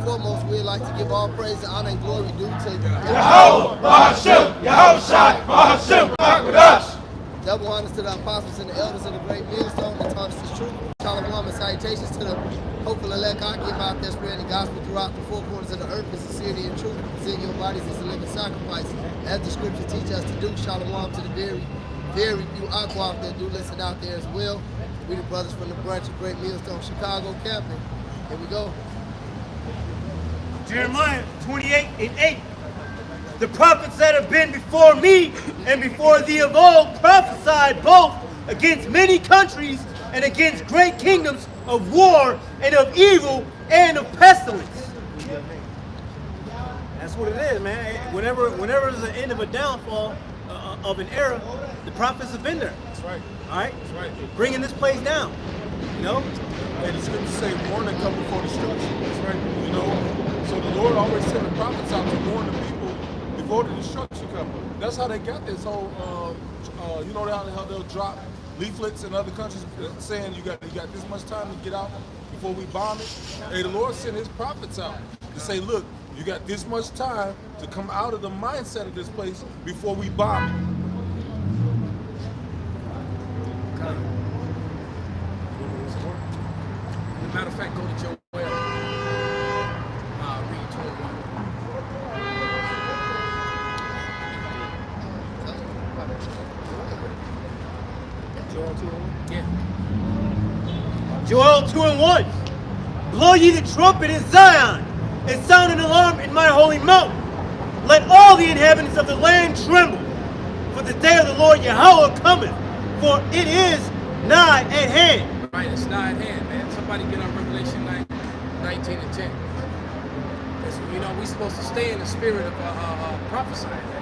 foremost, we'd like to give all praise, honor, and glory due to Yahweh, Bahashim, Yahushai, Bahashim, rock with us. double honors to the apostles and the elders of the great millstone that taught us the truth. Shalom and salutations to the hopeful elect Akim out there spreading the gospel throughout the four corners of the earth in sincerity and truth. Present your bodies as a living sacrifice, as the scripture teaches us to do. Shalom to the very few Aquaf that do listen out there as well. We the brothers from the branch of Great Millstone, Chicago camping. Here we go. Jeremiah 28:8. The prophets that have been before me and before thee of old prophesied both against many countries and against great kingdoms of war and of evil and of pestilence. That's what it is, man. Whenever there's an end of a downfall of an era, the prophets have been there. That's right. All right? That's right. Bringing this place down. You know? And the scriptures say warning come before destruction. That's right. You know? So the Lord always sent the prophets out to warn the people before the destruction comes. That's how they got this whole, you know how they'll drop leaflets in other countries saying you got this much time to get out before we bomb it. Hey, the Lord sent his prophets out to say, look, you got this much time to come out of the mindset of this place before we bomb it. As a matter of fact, go to Joel. Read 21. Joel 2:1. Yeah. Joel 2:1. Blow ye the trumpet in Zion, and sound an alarm in my holy mountain. Let all the inhabitants of the land tremble, for the day of the Lord Yahweh cometh, for it is nigh at hand. Right, it's nigh at hand, man. Somebody get on Revelation 19 and 10. Because, you know, we're supposed to stay in the spirit of prophesying, man.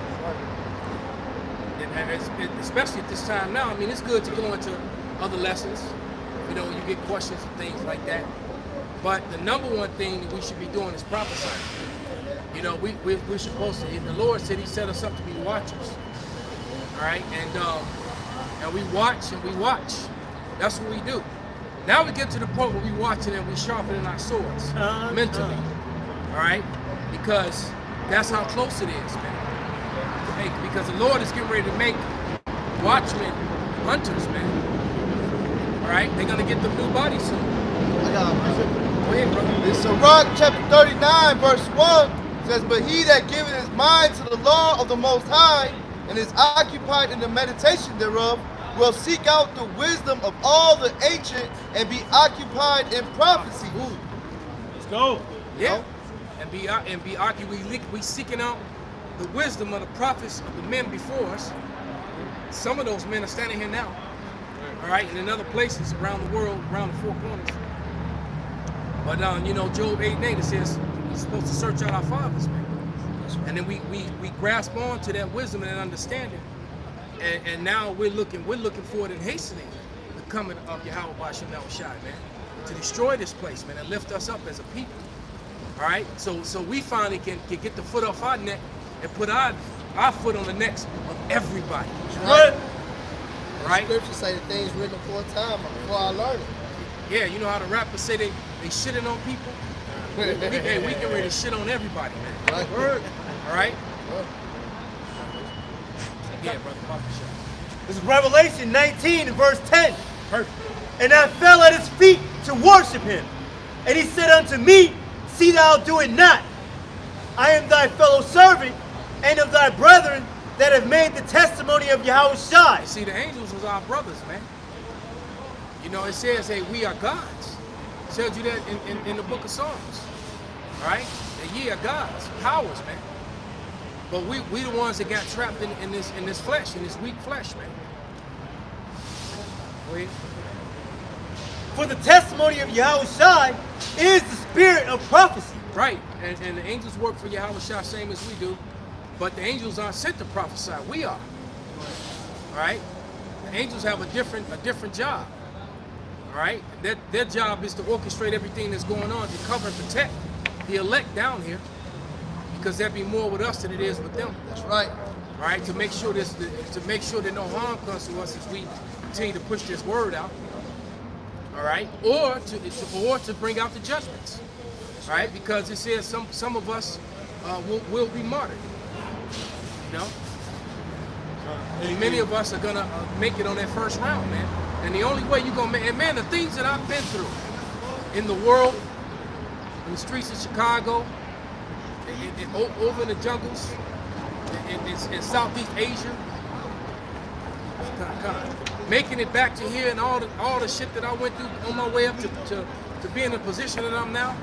And especially at this time now. I mean, it's good to go into other lessons. You know, you get questions and things like that. But the number one thing that we should be doing is prophesying. You know, we're supposed to. The Lord said He set us up to be watchers. All right, and we watch and we watch. That's what we do. Now we get to the point where we watching and we sharpening our swords mentally. All right, because that's how close it is, man. Because the Lord is getting ready to make watchmen hunters, man. All right, they're gonna get them new bodies soon. I got a Go ahead, brother. It's Sirach chapter 39, verse 1 says, but he that giveth his mind to the law of the Most High and is occupied in the meditation thereof will seek out the wisdom of all the ancient and be occupied in prophecy. Ooh. Let's go. Yeah, we seeking out the wisdom of the prophets of the men before us. Some of those men are standing here now. All right, and in other places around the world, around the four corners. But you know, Job 8:8 it says we're supposed to search out our fathers, man. And then we grasp on to that wisdom and that understanding. And now we're looking for it and hastening the coming of Yahweh Bashim Yahushai, man, to destroy this place, man, and lift us up as a people. All right, so we finally can get the foot off our neck and put our foot on the necks of everybody. Right. Right. The scriptures say the things written before time before I learn it. Yeah, you know how the rappers say they shitting on people. we get ready to shit on everybody, man. Right. Word. All right. Yeah, brother. This is Revelation 19 and verse 10. Perfect. And I fell at his feet to worship him. And he said unto me, see thou do it not. I am thy fellow servant and of thy brethren that have made the testimony of Yahushai. See, the angels was our brothers, man. You know, it says, hey, we are gods. It tells you that in the book of Psalms. Right? That ye are gods, powers, man. But we the ones that got trapped in this flesh, in this weak flesh, man. Wait. For the testimony of Yahushai is the spirit of prophecy. Right, and the angels work for Yahushua same as we do, but the angels aren't sent to prophesy. We are. All right, the angels have a different job. All right, their job is to orchestrate everything that's going on to cover and protect the elect down here, because there'd be more with us than it is with them. That's right. All right, to make sure that no harm comes to us as we continue to push this word out. All right, or to bring out the judgments. All right, because it says some of us will be martyred. You know, and many of us are gonna make it on that first round, man. And the only way you're gonna make, and man, the things that I've been through in the world, in the streets of Chicago, over in the jungles, in Southeast Asia, kind of making it back to here, and all the shit that I went through on my way up to be in the position that I'm now.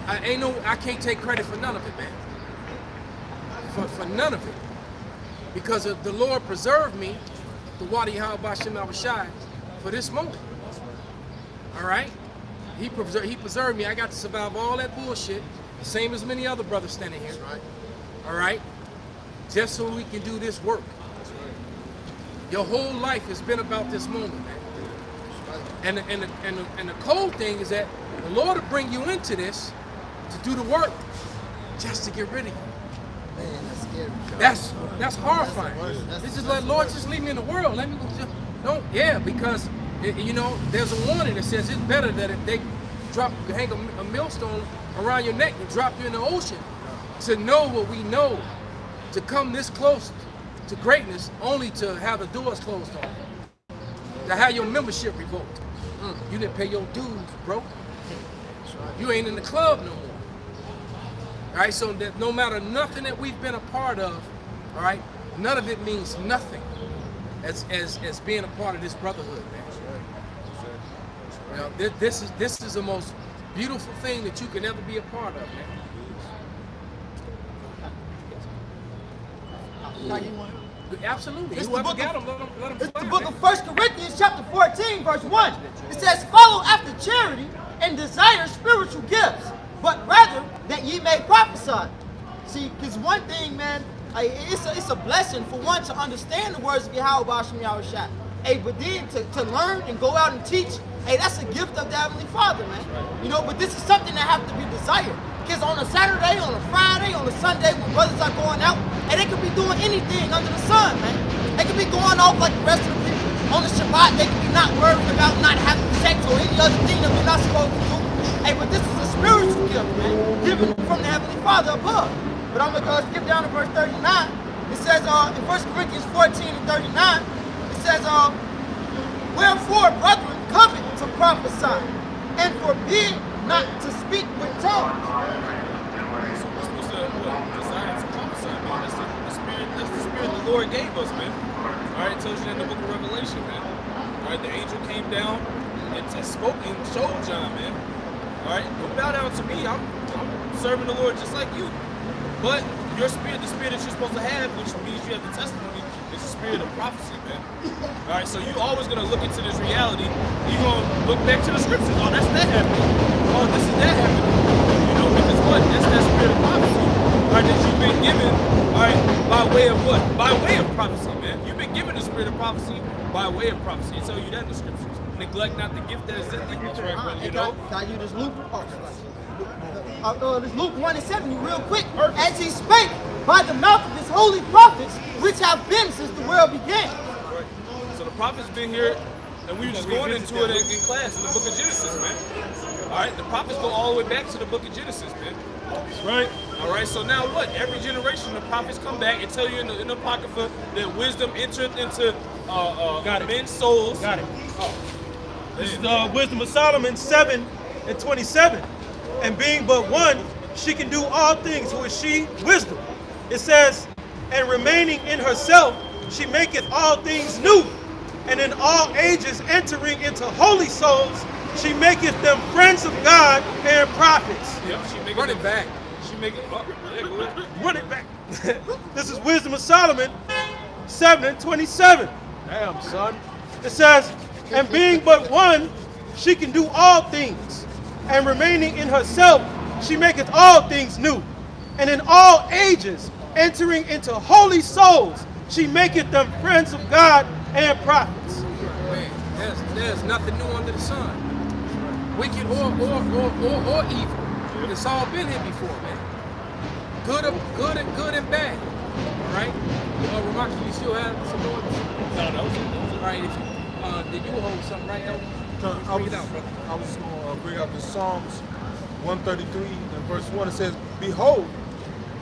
I can't take credit for none of it, man. For none of it, because the Lord preserved me, the Wadi Ha'abashim Al-Bashai, for this moment. All right, He preserved me. I got to survive all that bullshit, the same as many other brothers standing here. Right. All right, just so we can do this work. Your whole life has been about this moment, man. And the cold thing is that the Lord will bring you into this to do the work, just to get rid of you. Man, that's scary. That's horrifying. This is like, Lord, just leave me in the world. Let me just don't. Yeah, because you know there's a warning that says it's better that if they hang a millstone around your neck and drop you in the ocean, to know what we know, to come this close to greatness, only to have the doors closed on you, to have your membership revoked. You didn't pay your dues, bro. You ain't in the club no more. All right, so that no matter nothing that we've been a part of, all right, none of it means nothing as being a part of this brotherhood, man. You know, this is the most beautiful thing that you can ever be a part of, man. Absolutely. It's Whoever the book got of- them, let them It's fly, the book man. of 1 Corinthians chapter 14, verse 1. It says, follow after charity and desire spiritual gifts, but rather that ye may prophesy. See, because one thing, man, it's a blessing for one to understand the words of Yahweh Shem Yahushua. Hey, but then to learn and go out and teach, hey, that's a gift of the Heavenly Father, man. You know, but this is something that has to be desired. Because on a Saturday, on a Friday, on a Sunday, when brothers are going out, and they could be doing anything under the sun, man. They could be going off like the rest of the people. On the Shabbat, they could be not worried about not having sex or any other thing that we're not supposed to do. Hey, but this is a spiritual gift, man, given from the Heavenly Father above. But I'm going to skip down to verse 39. It says in 1 Corinthians 14 and 39, it says, wherefore, brethren, covet to prophesy, and forbid not to speak with tongues. So we're supposed to desire to prophesy, man. That's the spirit the Lord gave us, man. All right, it tells you in the book of Revelation, man. All right, the angel came down and spoke and showed John, man. All right, don't bow down to me. I'm serving the Lord just like you. But your spirit, the spirit that you're supposed to have, which means you have the testimony, is the spirit of prophecy, man. All right, so you're always going to look into this reality. You're going to look back to the scriptures. Oh, that's that happening. Oh, this is that happening. You know, because what? That's that spirit of prophecy. All right, that you've been given, all right, by way of what? By way of prophecy, man. You've been given the spirit of prophecy by way of prophecy. It tells you that in the scriptures. Neglect not the gift that is in thee. That's right, brother, you know? Can I use this Luke? This Luke 1 and 7 real quick. As he spake by the mouth of his holy prophets, which have been since the world began. Right. So the prophet's been here, and we were just going into it in class in the book of Genesis, man. All right, the prophets go all the way back to the book of Genesis, man. Right? All right, so now what? Every generation, the prophets come back and tell you in the Apocrypha that wisdom entered into men's souls. Got it. This is Wisdom of Solomon 7 and 27. And being but one, she can do all things. Who is she? Wisdom. It says, and remaining in herself, she maketh all things new. And in all ages entering into holy souls, she maketh them friends of God and prophets. Yep, she make Run it back. She make it up. Yeah, go ahead. Run it back. This is Wisdom of Solomon 7 and 27. Damn, son. It says, and being but one, she can do all things. And remaining in herself, she maketh all things new. And in all ages, entering into holy souls, she maketh them friends of God and prophets. Man, there's nothing new under the sun. Wicked or evil. It's all been here before, man. Good and bad. All right? Ramaki, you still have some more? No, that was it. All right, if you, did you hold something right now? I was just going to bring out the Psalms 133 and verse 1, it says, "Behold,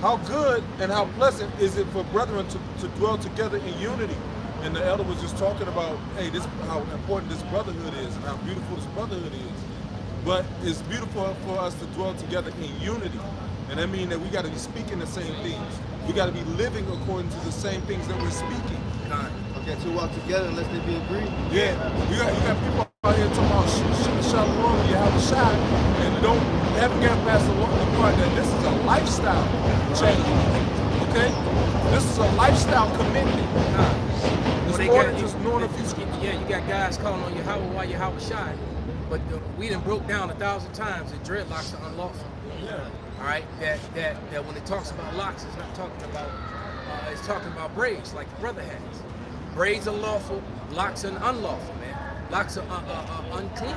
how good and how pleasant is it for brethren to dwell together in unity." And the elder was just talking about, hey, this how important this brotherhood is and how beautiful this brotherhood is. But it's beautiful for us to dwell together in unity. And that means that we got to be speaking the same things. We got to be living according to the same things that we're speaking. Okay, to walk together unless they be agreed. Yeah, you got people out here talking about shalom, you have a shot, and haven't got past the part that this is a lifestyle change. Okay, this is a lifestyle commitment. It's more than just knowing a few. Yeah, you got guys calling on Yahweh while Yahweh shy, but we done broke down 1,000 times that dreadlocks are unlawful. Yeah. All right, that when it talks about locks, it's not talking about. It's talking about braids, like the brother has. Braids are lawful, locks are unlawful, man. Locks are unclean.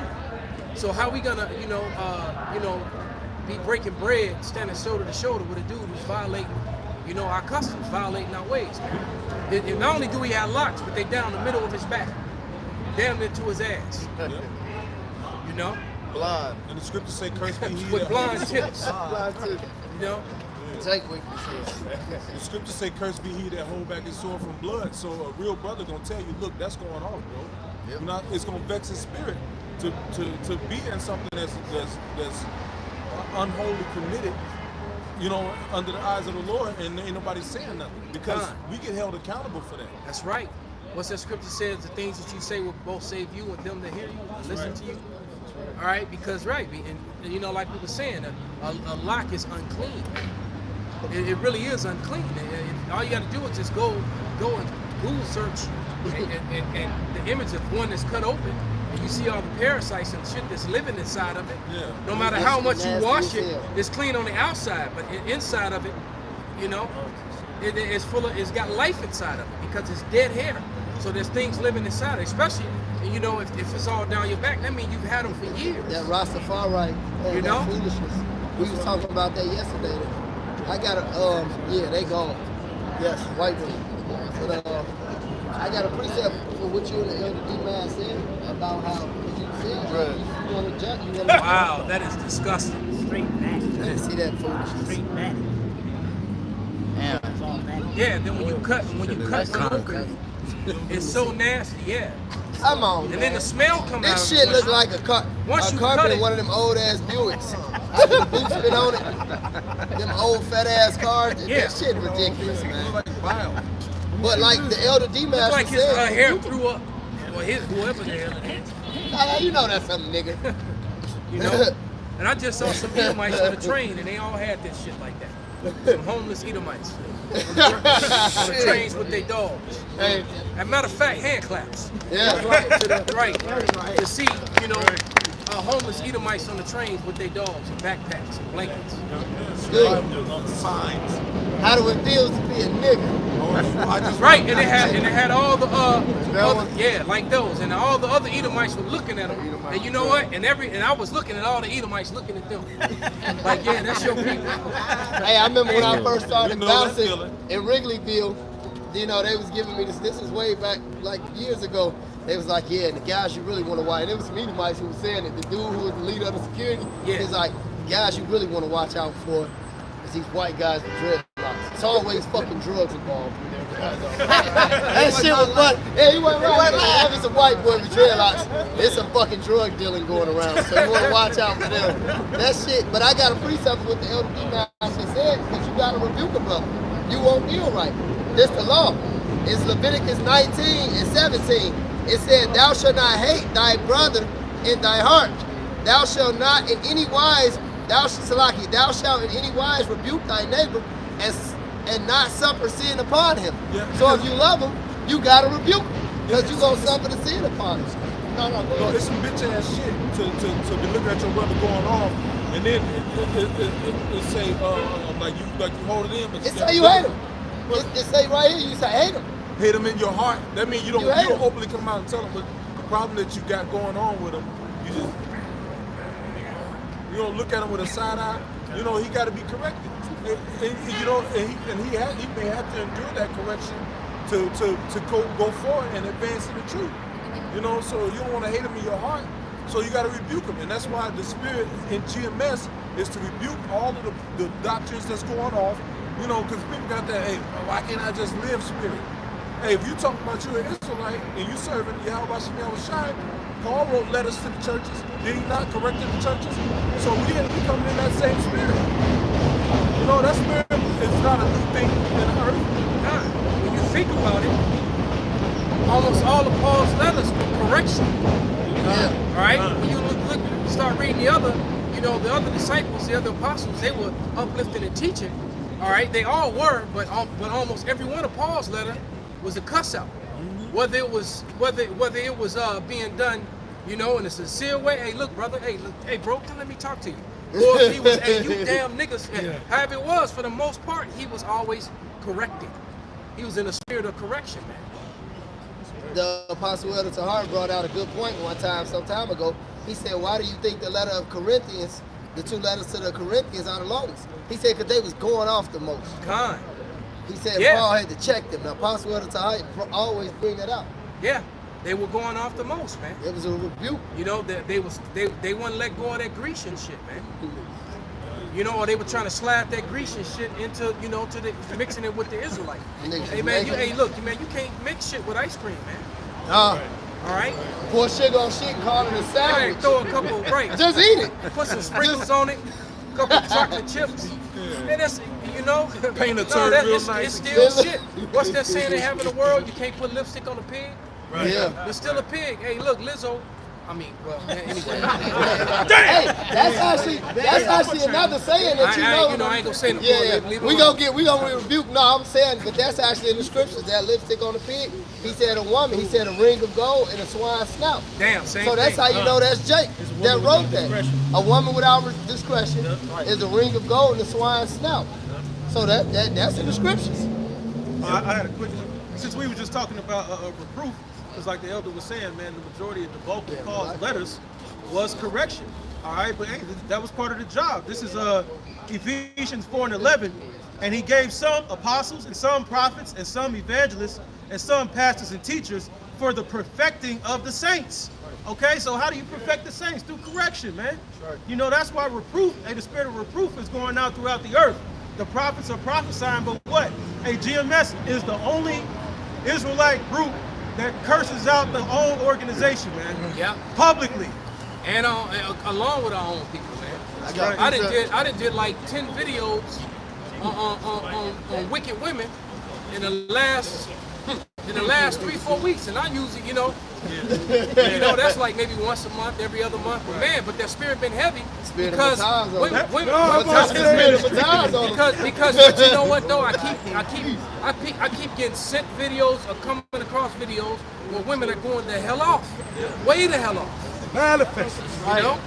So how we gonna, be breaking bread, standing shoulder to shoulder with a dude who's violating, our customs, violating our ways, man? Not only do we have locks, but they down the middle of his back, damn near to his ass. Blind. And the scriptures say, "Cursed be he With that blonde tips, Blind too. Take what you said. The scriptures say, "Cursed be he that hold back his sword from blood." So a real brother gonna tell you, look, that's going on, bro. Yep. It's gonna vex his spirit to be in something that's unholy committed, under the eyes of the Lord, and ain't nobody saying nothing because we get held accountable for that. That's right. What's that scripture says? The things that you say will both save you and them that hear you, listen to you. All right, because like we were saying, a lock is unclean. It really is unclean. All you got to do is just go and Google search and the image of one that's cut open, and you see all the parasites and shit that's living inside of it. Yeah. No matter how much you wash it, it's clean on the outside, but inside of it, it's got life inside of it because it's dead hair. So there's things living inside it, especially, if it's all down your back, that means you've had them for years. That Rastafari, that foolishness. We was talking about that yesterday. I got they gone. Yes, white women. But I got a precept for what you and the Elder D-Man said about how you said you want to judge. Wow, that is disgusting. Straight back. See that foolishness. Straight back. Yeah, then when you cut one open, it's so nasty, yeah. Come on, And man. then the smell comes out. This shit look like a Once you carpet cut in it- one of them old ass Buicks. After the boots been on it. Them old fat ass cars. Yeah. That shit ridiculous, man. Like bile. But like the Elder D-Master It's like his said, hair threw up. Or whoever the hell it is. you know that's something, nigga. And I just saw some Edomites on the train, and they all had this shit like that. Some homeless Edomites on the trains with their dogs. Hey, As a matter of fact, hand claps. yeah. To the right. To see, homeless Edomites on the trains with their dogs and backpacks and blankets. Good. Signs. How do it feel to be a nigga? Right, and it had all the like those, and all the other Edomites were looking at them. And you know what? And I was looking at all the Edomites looking at them. Like, yeah, that's your people. Hey, I remember when I first started You know that bouncing feeling. in Wrigleyville, they was giving me this is way back like years ago. They was like, yeah, the guys you really want to watch. And it was some Edomites who was saying it. The dude who was the leader of the security, he's like, the guys you really want to watch out for is these white guys with dreadlocks. It's always fucking drugs involved. That shit was fun. Yeah, you wasn't right. If it's a white boy with dreadlocks, there's some fucking drug dealing going around. So you want to watch out for them. That shit. But I got a precept with the Elder D-Master said that you got to rebuke a brother. You won't deal right. This the law. It's Leviticus 19 and 17. It said, "Thou shalt not hate thy brother in thy heart. Thou shalt not in any wise, thou shalt in any wise rebuke thy neighbor and not suffer sin upon him." Yeah. So if you love him, you gotta rebuke him because you gonna suffer the sin upon him. No, go No, ahead. it's some bitch ass shit to be looking at your brother going off, and then it say like you hold it in, but It say you hate him. It say right here, you say hate him. hate him in your heart. That means you don't You hate him. openly come out and tell him. But the problem that you got going on with him, you don't look at him with a side eye. He got to be corrected. And he may have to endure that correction to go forward and advance in the truth. So you don't want to hate him in your heart. So you got to rebuke him, and that's why the spirit in GMS is to rebuke all of the doctrines that's going off. You know, because people got that, hey, why can't I just live spirit? Hey, if you talk about you're an Israelite and you serving Yahweh Shem Shai, Paul wrote letters to the churches. Did he not correct the churches? So we had to be coming in that same spirit. You know, that spirit is not a new thing in the earth. Nah, when you think about it, almost all of Paul's letters were correction. Yeah. All right? When you start reading the other disciples, the other apostles, they were uplifting and teaching. All right? They all were, but almost every one of Paul's letter was a cuss out. Whether it was being done, you know, in a sincere way. Hey, look, brother. Hey, bro, come let me talk to you. Or if he was, hey, you damn niggas. Yeah. However it was, for the most part, he was always correcting. He was in a spirit of correction, man. The Apostle Elder Tahar brought out a good point some time ago. He said, why do you think the letter of Corinthians, the two letters to the Corinthians are the longest? He said, because they was going off the most. Kind. He said Yeah. Paul had to check them. The Apostle Elder Tahar always bring that out. Yeah, they were going off the most, man. It was a rebuke. You know, they wouldn't let go of that Grecian shit, man. You know, or they were trying to slide that Grecian shit into, you know, mixing it with the Israelite. Hey man, you can't mix shit with ice cream, man. All right? Pour sugar on shit and call it a sandwich. Right, throw a couple, right. Just eat it. Put some sprinkles on it, a couple of chocolate chips. And that's, you know, Paint a turd real nice. It's still shit. What's that saying they have in the world? You can't put lipstick on a pig? Right. Yeah. It's still a pig. Hey, look, Lizzo. I mean, well, anyway. Hey, that's actually another saying that you know. I ain't gonna say no more. Yeah. We gonna rebuke. No, I'm saying, but that's actually in the scriptures. That lipstick on the pig. He said a woman. He said a ring of gold and a swine's snout. Damn, same So that's thing. how you know that's Jake that wrote that. A woman without discretion is a ring of gold and a swine's snout. So that's in the scriptures. I had a quick, since we were just talking about reproof, because like the elder was saying, man, the majority of the bulk of Paul's letters was correction. All right, but hey, that was part of the job. This is Ephesians 4:11, and he gave some apostles and some prophets and some evangelists and some pastors and teachers for the perfecting of the saints. Okay, so how do you perfect the saints? Through correction, man. You know, that's why reproof, the spirit of reproof is going out throughout the earth. The prophets are prophesying, but what? GMS is the only Israelite group that curses out their own organization, man. Yeah. Publicly. And along with our own people, man. I did like 10 videos on wicked women in the last 3-4 weeks, and I usually, you know, that's like maybe once a month, every other month. But man, that spirit been heavy because but you know what though, I keep getting sent videos or coming across videos where women are going the hell off, way the hell off. Manifest. You know?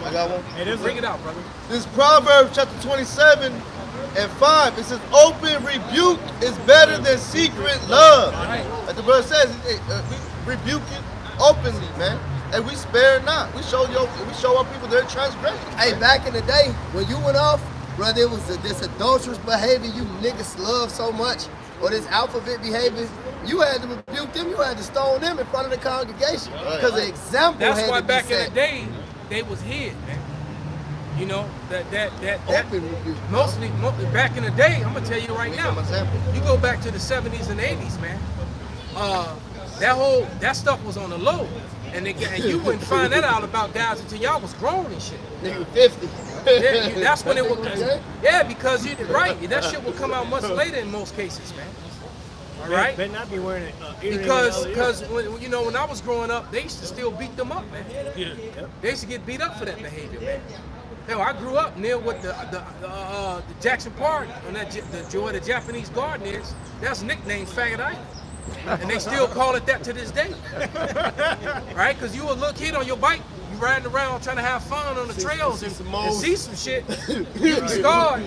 I got one. Bring it out, brother. This Proverbs chapter 27:5. It says, "Open rebuke is better than secret love." Right. Like the brother says, we rebuke it openly, man, and we spare not. We show our people their transgression. Hey, back in the day when you went off, brother, it was this adulterous behavior you niggas love so much, or this alphabet behavior. You had to rebuke them. You had to stone them in front of the congregation because the example That's had why to be back set. in the day they was hid, man. You know that Open rebuke. mostly back in the day. I'm gonna tell you right now. example. You go back to the 70s and 80s, man. That stuff was on the low, and you wouldn't find that out about guys until y'all was grown and shit. Nigga 50. Yeah, that's when it would. Yeah, because that shit will come out much later in most cases, man. All right. Better not be wearing it. Because when I was growing up, they used to still beat them up, man. They used to get beat up for that behavior, man. Hell, I grew up near what the Jackson Park on the Japanese garden is. That's nicknamed Faggot Island, and they still call it that to this day. Right? Because you a little kid on your bike, you riding around trying to have fun on the trails and see some shit, you be scarred.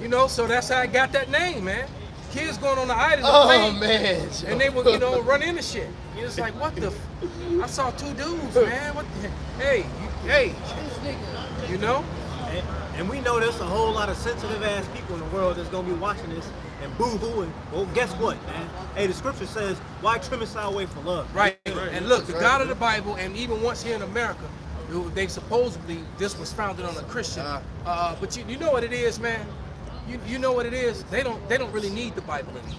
You know, so that's how I got that name, man. Kids going on the island Man. and they would, run into shit. You're just like, what the? I saw two dudes, man. What the? Hey, you know? And we know there's a whole lot of sensitive ass people in the world that's gonna be watching this and boo-hooing. Well, guess what, man? Hey, the scripture says, "Why trim us away for love?" Right. And look, the God of the Bible, and even once here in America, they supposedly this was founded on a Christian. But you know what it is, man. You know what it is. They don't really need the Bible anymore.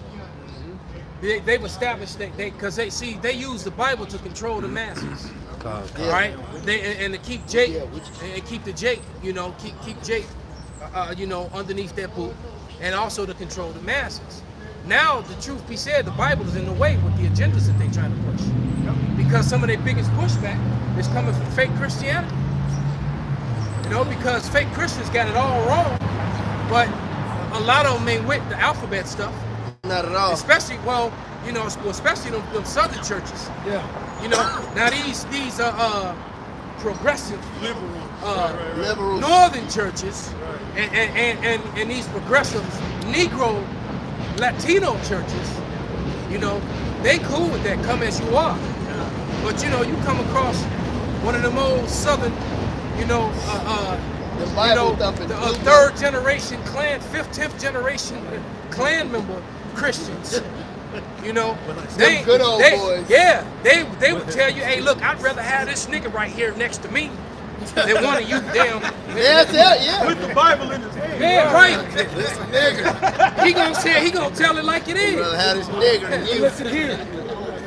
They've established because they use the Bible to control the masses. Right? And to keep Jake and keep the Jake, keep Jake, underneath their boot, and also to control the masses. Now, the truth be said, the Bible is in the way with the agendas that they're trying to push. Because some of their biggest pushback is coming from fake Christianity. Because fake Christians got it all wrong, but a lot of them ain't with the alphabet stuff. Not at all. Especially, especially them southern churches. Yeah. Now these progressive, liberal northern churches, and these progressive Negro Latino churches, they cool with that. Come as you are. But you come across one of the most southern, the third generation clan, 10th generation clan member Christians. They good old boys. Yeah, they would tell you, hey, look, I'd rather have this nigga right here next to me than one of you damn. With the Bible in his hand. Yeah, right. This nigga. He gonna tell it like it is. I'd rather have this nigga than you. Listen here.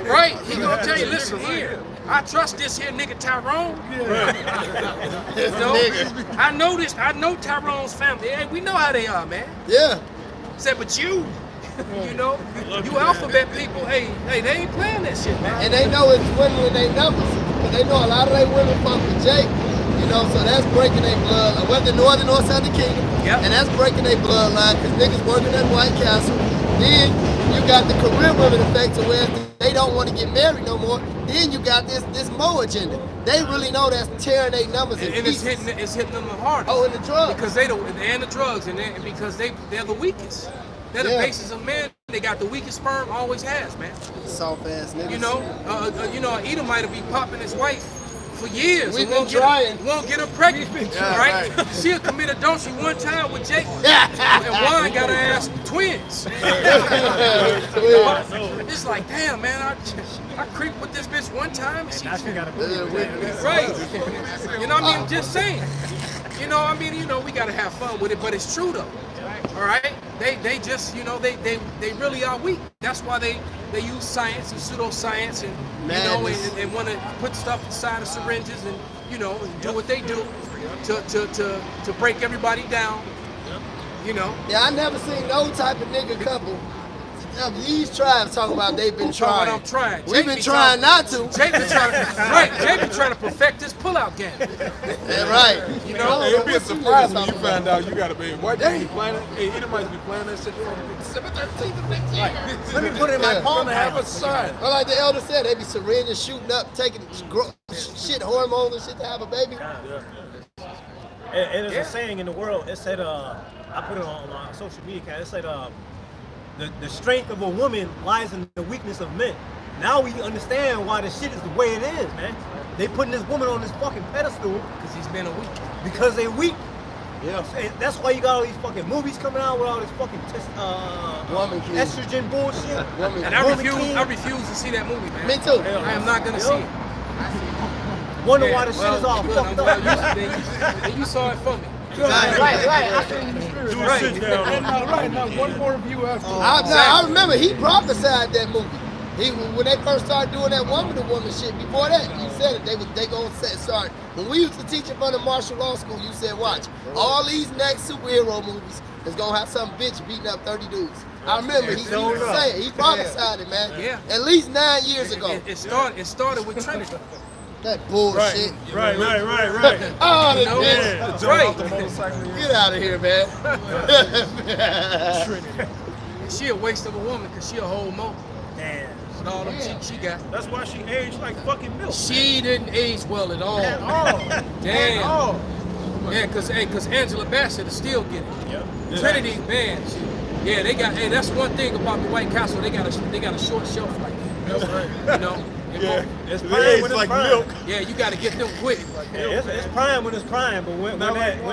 Right? He gonna tell you, listen here. I trust this here nigga Tyrone. I know Tyrone's family. Hey, we know how they are, man. Yeah. Said, but you alphabet people, hey, they ain't playing that shit, man. And they know it's dwindling their numbers. Because they know a lot of their women fuck with Jake. So that's breaking their blood, whether northern or southern kingdom. Yep. And that's breaking their bloodline because niggas working at White Castle. Then you got the career women effect to where they don't want to get married no more. Then you got this Mo agenda. They really know that's tearing their numbers in and pieces. it's hitting them the hardest. Oh, and the drugs. Because and the drugs, and because they're the weakest. They're the basis of men. They got the weakest sperm, always has, man. Soft ass niggas. Edomite will be popping his wife for years. We've been trying. Won't get her pregnant, right? She'll commit adultery one time with Jake, and one got her ass twins. It's like, damn, man, I creeped with this bitch one time, and she got a right. I'm just saying. We gotta have fun with it, but it's true though. All right, they just they really are weak. That's why they use science and pseudoscience and want to put stuff inside of syringes and and do what they do to break everybody down. Yeah, I never seen no type of nigga couple of these tribes talking about they've been trying. I'm trying. We've been trying not to. Jake been trying to perfect his pullout game. Yeah, right. It'd be a surprise when you find out you got a baby. Why they be planning? Hey, anybody be planning that shit from December 13th of next year? Let me put it in my palm and have a son. Well, like the elder said, they be syringes shooting up, taking shit hormones and shit to have a baby. And there's a saying in the world. It said, I put it on my social media account. It said, the strength of a woman lies in the weakness of men. Now we understand why the shit is the way it is, man. They putting this woman on this fucking pedestal because he's been a weak. Because they weak. Yeah. And that's why you got all these fucking movies coming out with all this fucking estrogen bullshit. And I refuse to see that movie, man. Me too. I am not gonna see it. Wonder why the shit is all fucked up. You saw it for me. Right. I seen you in the spirit. Right now, one more review after. I remember he prophesied that movie. When they first started doing that woman to woman shit, before that, you said it, they gonna start. When we used to teach in front of martial law school, you said, watch, all these next superhero movies is gonna have some bitch beating up 30 dudes. I remember he said he prophesied it, man. Yeah. At least 9 years ago. It started with Trinity. That bullshit. Right. Oh, Yeah. Right. Get out of here, man. She a waste of a woman because she a whole mo. Damn. With all them cheeks she got. That's why she aged like fucking milk. She didn't age well at all. At all. Damn. At all. Yeah, because Angela Bassett is still getting it. Yep. Trinity, man. They got. Hey, that's one thing about the White Castle. They got a short shelf life. That's right. Yeah, It's prime when it's like prime. milk. Yeah, you got to get them quick. It's prime when it's prime, but when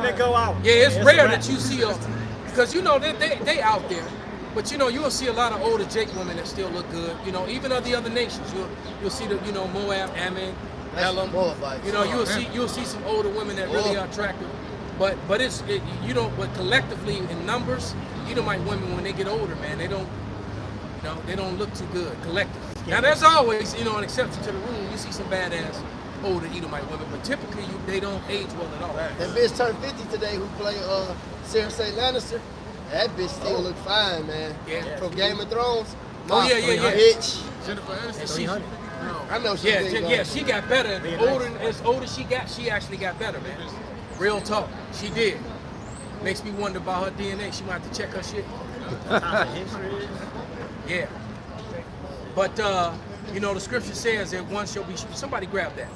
they go out. Yeah, it's rare that you see a, because they out there, But you know, you'll see a lot of older Jake women that still look good. You know, even of the other nations, you'll see the Moab, Ammon, Elam. Moabites. You know, you'll see some older women that really are attractive. But but collectively in numbers, Edomite women when they get older, man, they don't look too good collectively. Now there's always an exception to the rule. You see some badass older Edomite women, but typically they don't age well at all. That bitch turned 50 today who played Sarah St. Lannister. That bitch still look fine, man. Yeah. From Game of Thrones. Oh, yeah. Bitch. Jennifer Aniston. She, I know she she got better. As older she actually got better, man. Real talk, she did. Makes me wonder about her DNA. She might have to check her shit. Yeah. But the scripture says that one shall be. Somebody grab that.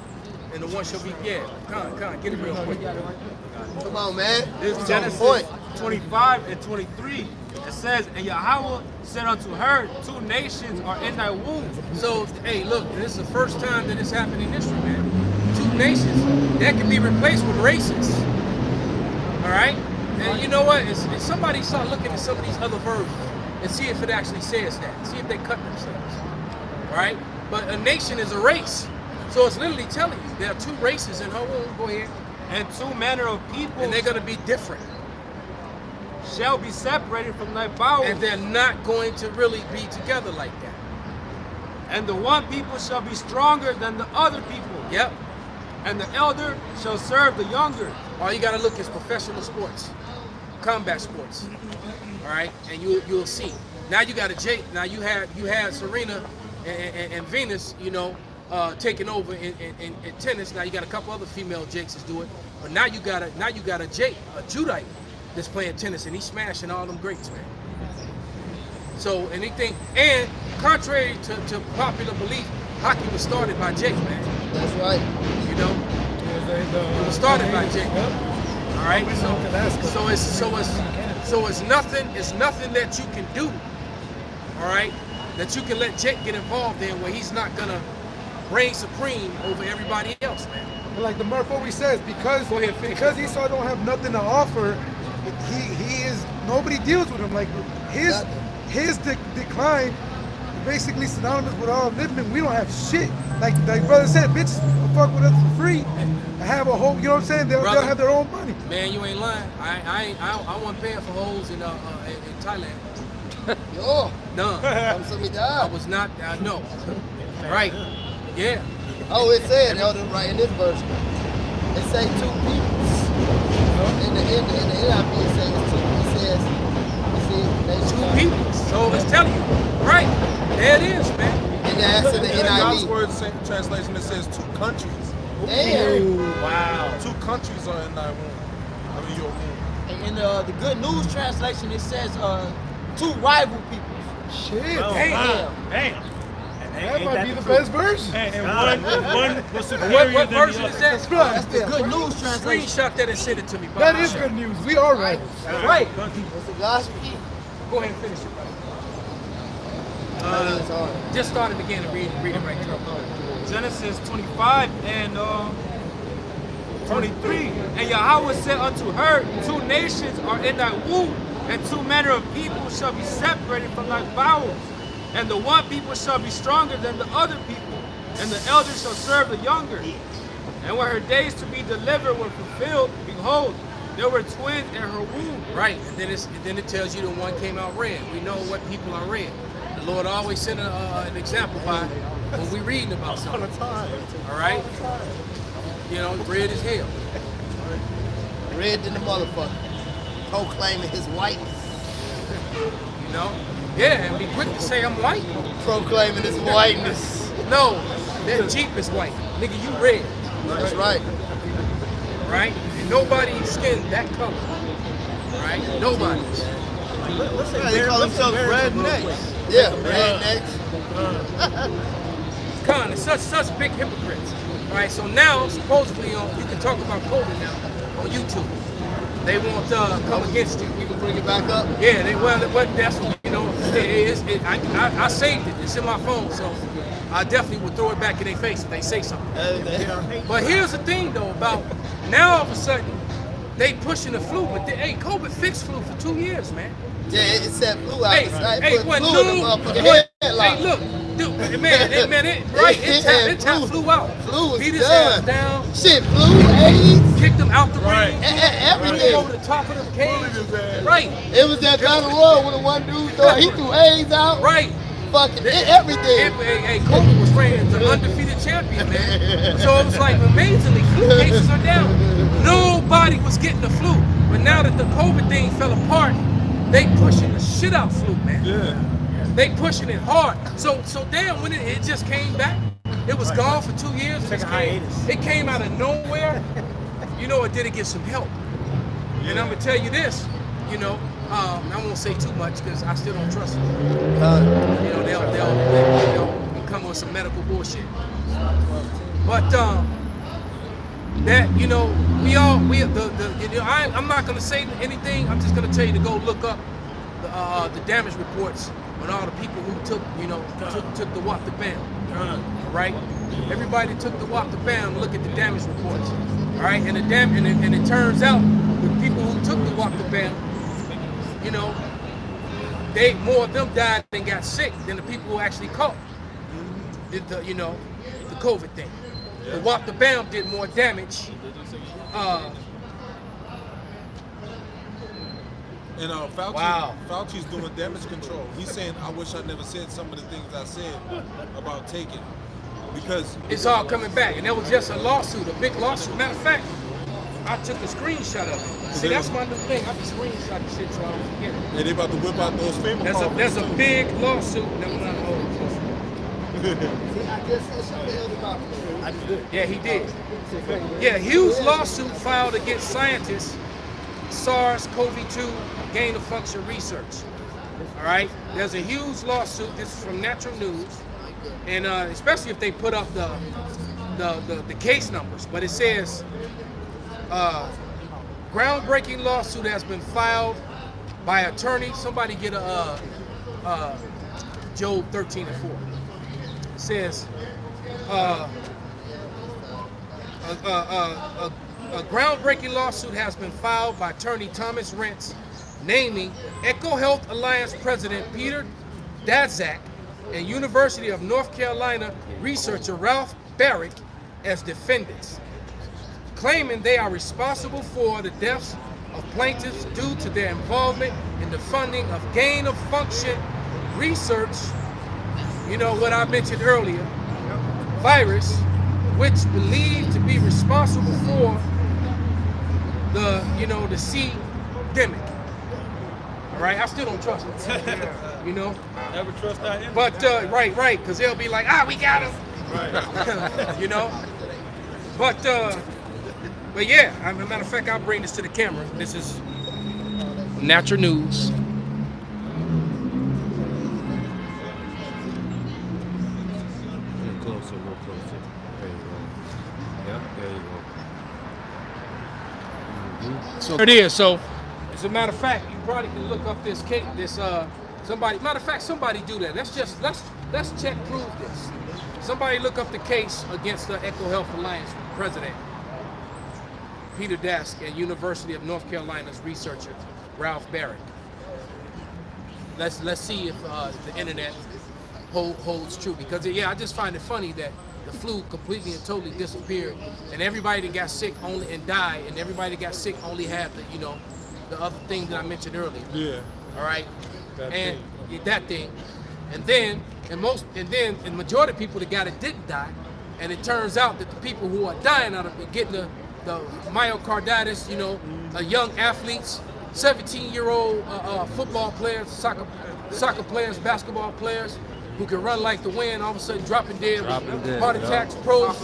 And the one shall be. Yeah. Come on, get it real quick. Come on, man. This It's Genesis on point. 25 and 23. It says, and Yahweh said unto her, 2 nations are in thy womb. So, hey, look, this is the first time that it's happened in history, man. 2 nations that can be replaced with races. All right? And you know what? If somebody start looking at some of these other versions and see if it actually says that. See if they cut themselves. All right? But a nation is a race. So it's literally telling you there are 2 races in her womb. Go ahead. And 2 manner of people And they're going to be different. shall be separated from thy bowels. And they're not going to really be together like that. And the one people shall be stronger than the other people. Yep. And the elder shall serve the younger. All you gotta look is professional sports, combat sports. All right, and you'll see. Now you got a Jake. Now you had Serena and Venus, taking over in tennis. Now you got a couple other female Jakes that's doing it. But now you got a Jake, a Judite, that's playing tennis, and he's smashing all them greats, man. So and contrary to popular belief, hockey was started by Jake, man. That's right. It was started by Jake. All right. So it's nothing that you can do. All right. That you can let Jake get involved in where he's not gonna reign supreme over everybody else, man. But like the Murph always says, because Esau don't have nothing to offer, he is nobody deals with him. Like his decline basically synonymous with all living, and we don't have shit. Like brother said, bitches will fuck with us for free and have a whole, you know what I'm saying? They'll have their own money. Man, you ain't lying. I wasn't paying for hoes in Thailand. Yo. None. I was not. No. Right. Yeah. Oh, it said, Elder, right in this version. It say 2 peoples. In the NIV, it says 2 peoples. So it's telling you. Right. There it is, man. And that's in the In God's NIV. word translation, it says 2 countries. Damn. Wow. 2 countries are in thy womb. I mean, your womb. And in the Good News translation, it says 2 rival peoples. Shit. Damn. That might be the best version. And one was superior What than version the is other. that? That's the Good News translation. Screenshot that and send it to me. That is good news. We are rivals. Right. What's the gospel? Go ahead and finish it, brother. It's hard. Just start it again and read it right through. Genesis 25 and 23. And Yahweh said unto her, 2 nations are in thy womb, and 2 manner of people shall be separated from thy bowels. And the one people shall be stronger than the other people, and the elder shall serve the younger. And when her days to be delivered were fulfilled, behold, there were twins in her womb. Right, and then it tells you the one came out red. We know what people are red. The Lord always sent an example by when we reading about something. All right, red is hell. Red than the motherfucker. Proclaiming his whiteness. Yeah, and be quick to say I'm white. Proclaiming his whiteness. No, that Jeep is white. Nigga, you red. That's right. Right? And nobody's skin that color. Right? Nobody's. Let's say They call themselves rednecks. Yeah, rednecks. Con, it's such big hypocrites. All right, so now supposedly you can talk about COVID now on YouTube. They won't come against you. We can bring it back up. Yeah, that's what I saved it. It's in my phone, so I definitely would throw it back in their face if they say something. But here's the thing though about now all of a sudden they pushing the flu, but COVID fixed flu for 2 years, man. Yeah, it set flu out. Hey, Put what flu in the motherfucking headlock. Hey, look, dude, it tapped flew out. Flu was Beat his ass done. down, Shit, flu, AIDS, kicked him out the Right. ring, everything. over the top of the cage. Right, It was that battle royal when the one dude he threw AIDS out. right. Fucking everything. Hey, Kobe was reigning as the undefeated champion, man. So it was like, amazingly, flu cases are down. Nobody was getting the flu. But now that the COVID thing fell apart, they pushing the shit out flu, man. Yeah. They pushing it hard. So damn, when it just came back, it was gone for 2 years. It came out of nowhere. You know, it did get some help. And I'm gonna tell you this, you know, I won't say too much because I still don't trust them. You know, they'll come with some medical bullshit. But that, you know, I'm not gonna say anything. I'm just gonna tell you to go look up the damage reports on all the people who took the walk the bam. All right, everybody took the walk the bam. Look at the damage reports. All right, and it turns out the people who took the walk the bam, you know, more of them died and got sick than the people who actually caught the COVID thing. The walk the bam did more damage. And Fauci's doing damage control. He's saying, I wish I never said some of the things I said about taking. Because it's all coming back. And that was just a lawsuit, a big lawsuit. Matter of fact, I took a screenshot of it. See, that's my new thing. I just screenshot the shit so I don't forget it. And they about to whip out those famous There's a big lawsuit. Yeah, he did. Yeah, huge lawsuit filed against scientists, SARS-CoV-2 gain-of-function research. All right, there's a huge lawsuit. This is from Natural News, and especially if they put up the case numbers. But it says groundbreaking lawsuit has been filed by attorney. Somebody get a Job 13:4. It says a groundbreaking lawsuit has been filed by attorney Thomas Rentz, naming EcoHealth Alliance President Peter Daszak and University of North Carolina researcher Ralph Barrick as defendants, claiming they are responsible for the deaths of plaintiffs due to their involvement in the funding of gain-of-function research, you know what I mentioned earlier, virus, which believed to be responsible for the C-demic. All right, I still don't trust it. You know? Never trust that. But, right, because they'll be like, we got him. Right. You know? But yeah, as a matter of fact, I'll bring this to the camera. This is Natural News. Closer, a little closer. There you go. Yeah, there you go. So it is. So, as a matter of fact, you probably can look up this case. Somebody. Matter of fact, somebody do that. Let's check prove this. Somebody look up the case against the EcoHealth Alliance president, Peter Daszak, and University of North Carolina's researcher, Ralph Barrick. Let's see if the internet holds true, because I just find it funny that the flu completely and totally disappeared, and everybody that got sick only and died, and everybody that got sick only had the other thing that I mentioned earlier. Yeah. All right. That thing, and then the majority of people that got it didn't die, and it turns out that the people who are dying out of it, getting the myocarditis, young athletes, 17-year-old football players, soccer players, basketball players who can run like the wind, all of a sudden dropping dead, heart attacks, pro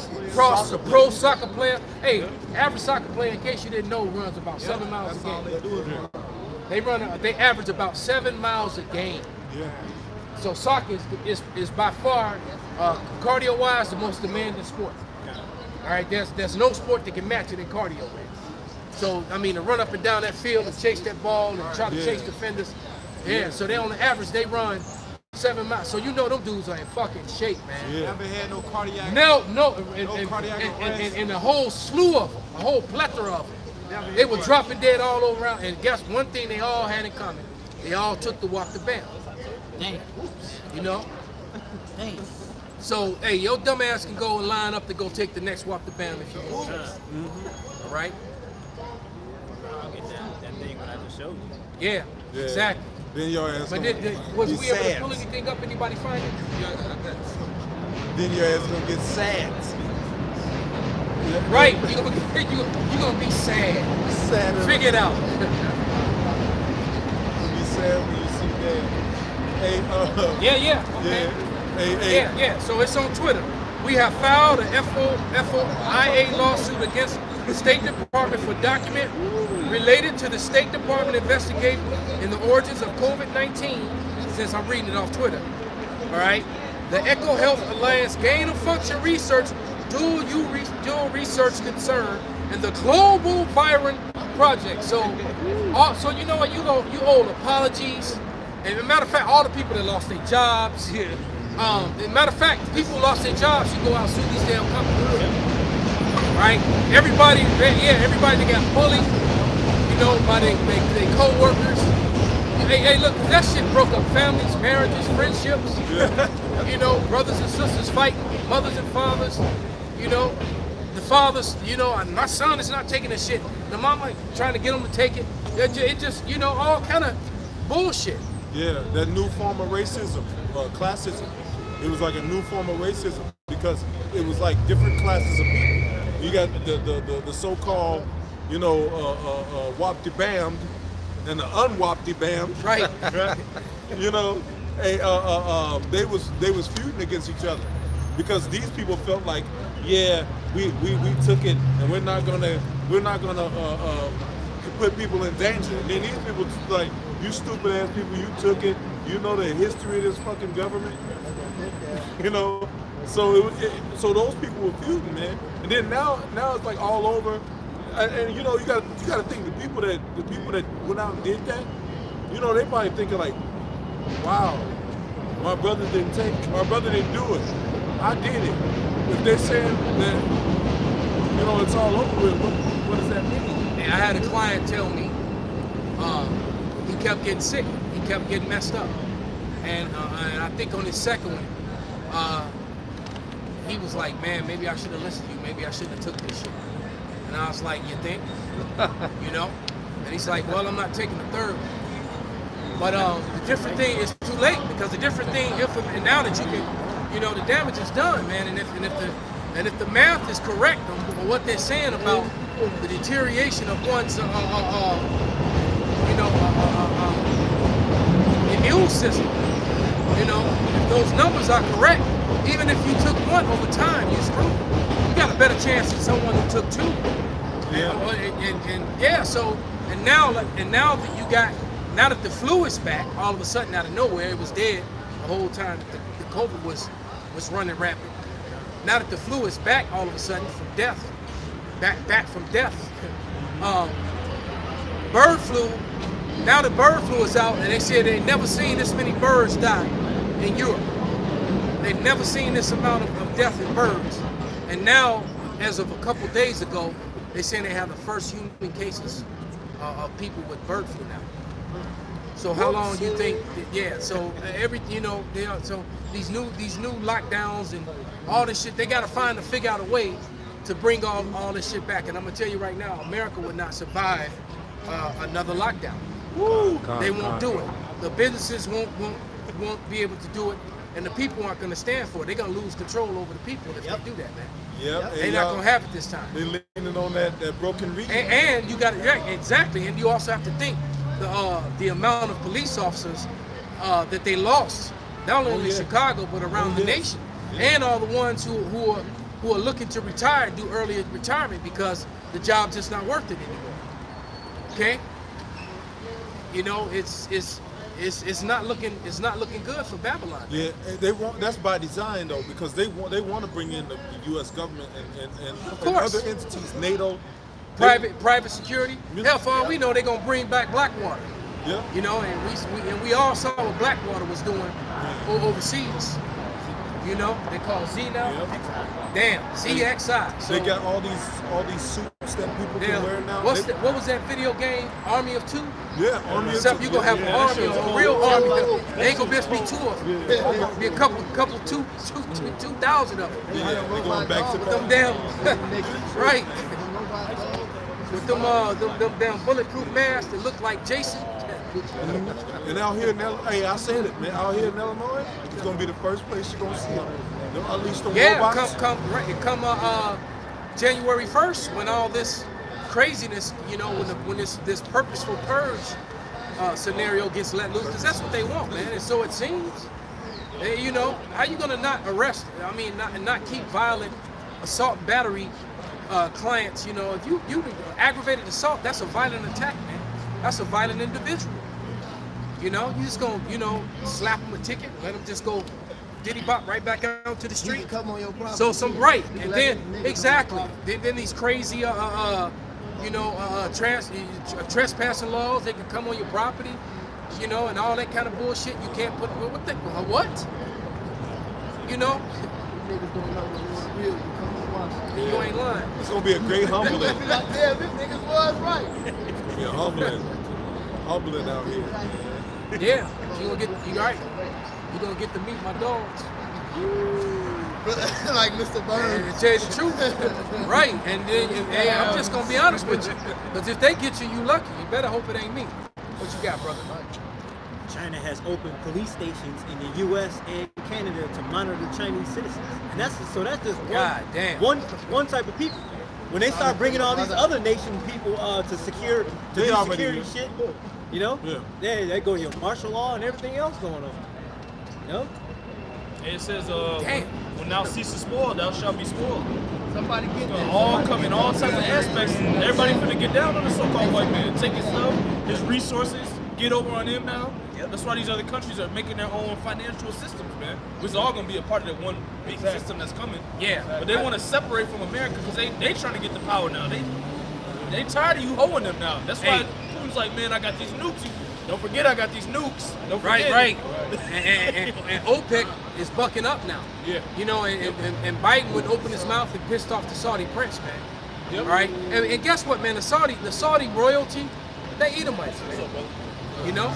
soccer player. Hey, average soccer player, in case you didn't know, runs about 7 miles a game. They average about 7 miles a game. Yeah. So soccer is by far, cardio-wise, the most demanding sport. All right, there's no sport that can match it in cardio, man. So, I mean, to run up and down that field and chase that ball and try to chase defenders. Yeah, so they on the average, they run 7 miles. So you know them dudes are in fucking shape, man. Yeah. Never had no cardiac. And a whole slew of them, a whole plethora of them. They were dropping dead all over around. And guess one thing they all had in common. They all took the walk to bam. Dang. You know? Dang. So, hey, your dumb ass can go and line up to go take the next walk to bam if you want. All right? I'll get that thing when I just showed you. Yeah, exactly. Then your ass But gonna was be we able to sad. pull anything up? Anybody find it? Then your ass gonna get sad. Right. You're gonna be sad. Sad. Figure it out. Be sad when you see that. Hey, Yeah. Okay. Hey. Yeah. So it's on Twitter. We have filed a FOIA lawsuit against the State Department for document related to the State Department investigating in the origins of COVID-19, since I'm reading it off Twitter. All right. The Eco Health Alliance Gain of Function Research dual research concern and the Global Byron Project. So you know what? You owe apologies. And as a matter of fact, all the people that lost their jobs. As a matter of fact, people who lost their jobs should go out and sue these damn companies. Right? Everybody that got bullied, you know, by their co-workers. Hey, look, that shit broke up families, marriages, friendships. You know, brothers and sisters fighting, mothers and fathers. You know, the fathers, you know, my son is not taking this shit. The mama trying to get him to take it. It just, you know, all kind of bullshit. Yeah, that new form of racism, classism. It was like a new form of racism because it was like different classes of people. You got the so-called, you know, wop-de-bammed and the un-wop-de-bammed. Right. You know, they was feuding against each other because these people felt like, yeah, we took it and we're not gonna put people in danger. And then these people like, you stupid ass people, you took it. You know the history of this fucking government. You know, so so those people were feuding, man. And then now it's like all over. And you know, you gotta think the people that went out and did that, you know, they probably thinking like, wow, my brother didn't do it. I did it. If they're saying that, you know, it's all over with, what does that mean? And I had a client tell me he kept getting sick. He kept getting messed up. And I think on his second one, he was like, man, maybe I should have listened to you. Maybe I shouldn't have took this shit. And I was like, you think? You know? And he's like, well, I'm not taking the third one. But the different thing is too late because the different thing, and now that you can, you know, the damage is done, man. And if the math is correct on what they're saying about the deterioration of one's, immune system, you know, if those numbers are correct, even if you took one over time, you screwed. You got a better chance than someone who took two. Yeah. Now that the flu is back, all of a sudden out of nowhere, it was dead the whole time the COVID was running rapid. Now that the flu is back, all of a sudden from death, back from death. Bird flu. Now the bird flu is out, and they said they've never seen this many birds die in Europe. They've never seen this amount of death in birds. And now, as of a couple days ago, they say they have the first human cases of people with bird flu now. So how long do you think? So so these new lockdowns and all this shit, they got to figure out a way to bring all this shit back. And I'm gonna tell you right now, America would not survive another lockdown. They won't do it. The businesses won't be able to do it, and the people aren't gonna stand for it. They're gonna lose control over the people if they do that, man. Yep. They're not gonna have it this time. They're leaning on that broken reed. And you got exactly, and you also have to think the amount of police officers that they lost, not only in Chicago but around the nation, and all the ones who are looking to retire, do early retirement because the job's just not worth it anymore. Okay, you know it's not looking good for Babylon. Yeah, they want. That's by design though, because they want to bring in the U.S. government and other entities, NATO. Private security. Hell, for all we know, they're gonna bring back Blackwater. Yeah. You know, and we all saw what Blackwater was doing overseas. You know, they call Z now. Yep. Damn, ZXI. So, They got all these suits that people can wear now. what was that video game? Army of Two? Yeah, Army of Except Two. you gonna have an army, a real army. They ain't gonna just be two of them. Be a couple 2,000 of them. Yeah, they going back to With them damn, right. With them damn bulletproof masks that look like Jason. And out here in hey, I said it, man. Out here in Illinois, it's gonna be the first place you're gonna see them. At least the robots. come January 1st when all this craziness, you know, when this purposeful purge scenario gets let loose, because that's what they want, man. And so it seems. You know, how you gonna not arrest? I mean, not keep violent assault and battery clients? You know, if you aggravated assault, that's a violent attack, man. That's a violent individual. You know, you just gonna, you know, slap them a ticket, let them just go diddy bop right back out to the street. Come on your property. So some right, and then exactly, then these crazy, trespassing laws. They can come on your property, you know, and all that kind of bullshit. You can't put what? You know. Niggas don't know what's real. You come and watch it. You ain't lying. It's gonna be a great humbling. Damn, these niggas was right. It's gonna be a humbling out here. Yeah, you gonna get to meet my dogs. Like Mr. Burns. And to tell you the truth, right? And then, hey, I'm just gonna be honest with you, because if they get you, you lucky. You better hope it ain't me. What you got, brother? China has opened police stations in the U.S. and Canada to monitor Chinese citizens, and that's one type of people. When they start bringing all these other nation people to do security shit, you know, they go your martial law and everything else going on. You know? It says, when thou cease to spoil, thou shalt be spoiled. Somebody get that. All come in all types of aspects. Everybody finna get down on the so-called white man. Take his stuff, his resources, get over on him now. That's why these other countries are making their own financial systems, man. We're all gonna be a part of that one big system that's coming. Yeah. But they want to separate from America because they trying to get the power now. They tired of you hoeing them now. That's why Putin's like, man, I got these nukes. Don't forget I got these nukes. Don't forget. Right. And OPEC is bucking up now. Yeah. You know, and Biden would open his mouth and pissed off the Saudi prince, man. Yep. All right. And guess what, man? The Saudi royalty, they Edomites, man. You know,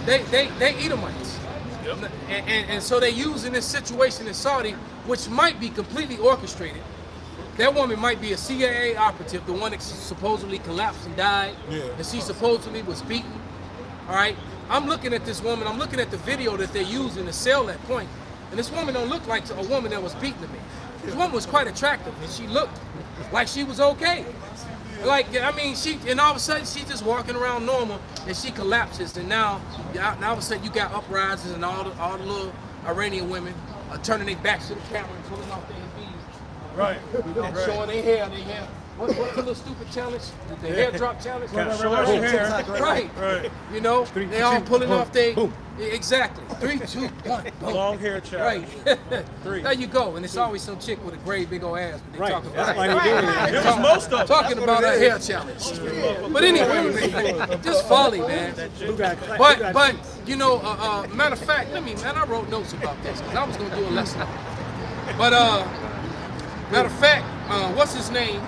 they Edomites. Yep. And so they use in this situation in Saudi, which might be completely orchestrated. That woman might be a CIA operative, the one that supposedly collapsed and died, and she supposedly was beaten. All right, I'm looking at this woman. I'm looking at the video that they're using to sell that point, and this woman don't look like a woman that was beaten to me. This woman was quite attractive, and she looked like she was okay. Like, I mean, and all of a sudden she's just walking around normal, and she collapses, and now all of a sudden you got uprisings, and all the little Iranian women are turning their backs to the camera and pulling off their beads. Right. And showing their hair. What's the little stupid challenge? The hair drop challenge? Right. You know, they all pulling off their... Exactly. 3, 2, 1, boom. Long hair challenge. Right. There you go. And it's always some chick with a great big old ass. But they talk about It was most of them. talking about a hair challenge. But anyway, just folly, man. But you know, matter of fact, I wrote notes about this because I was gonna do a lesson. But matter of fact, what's his name?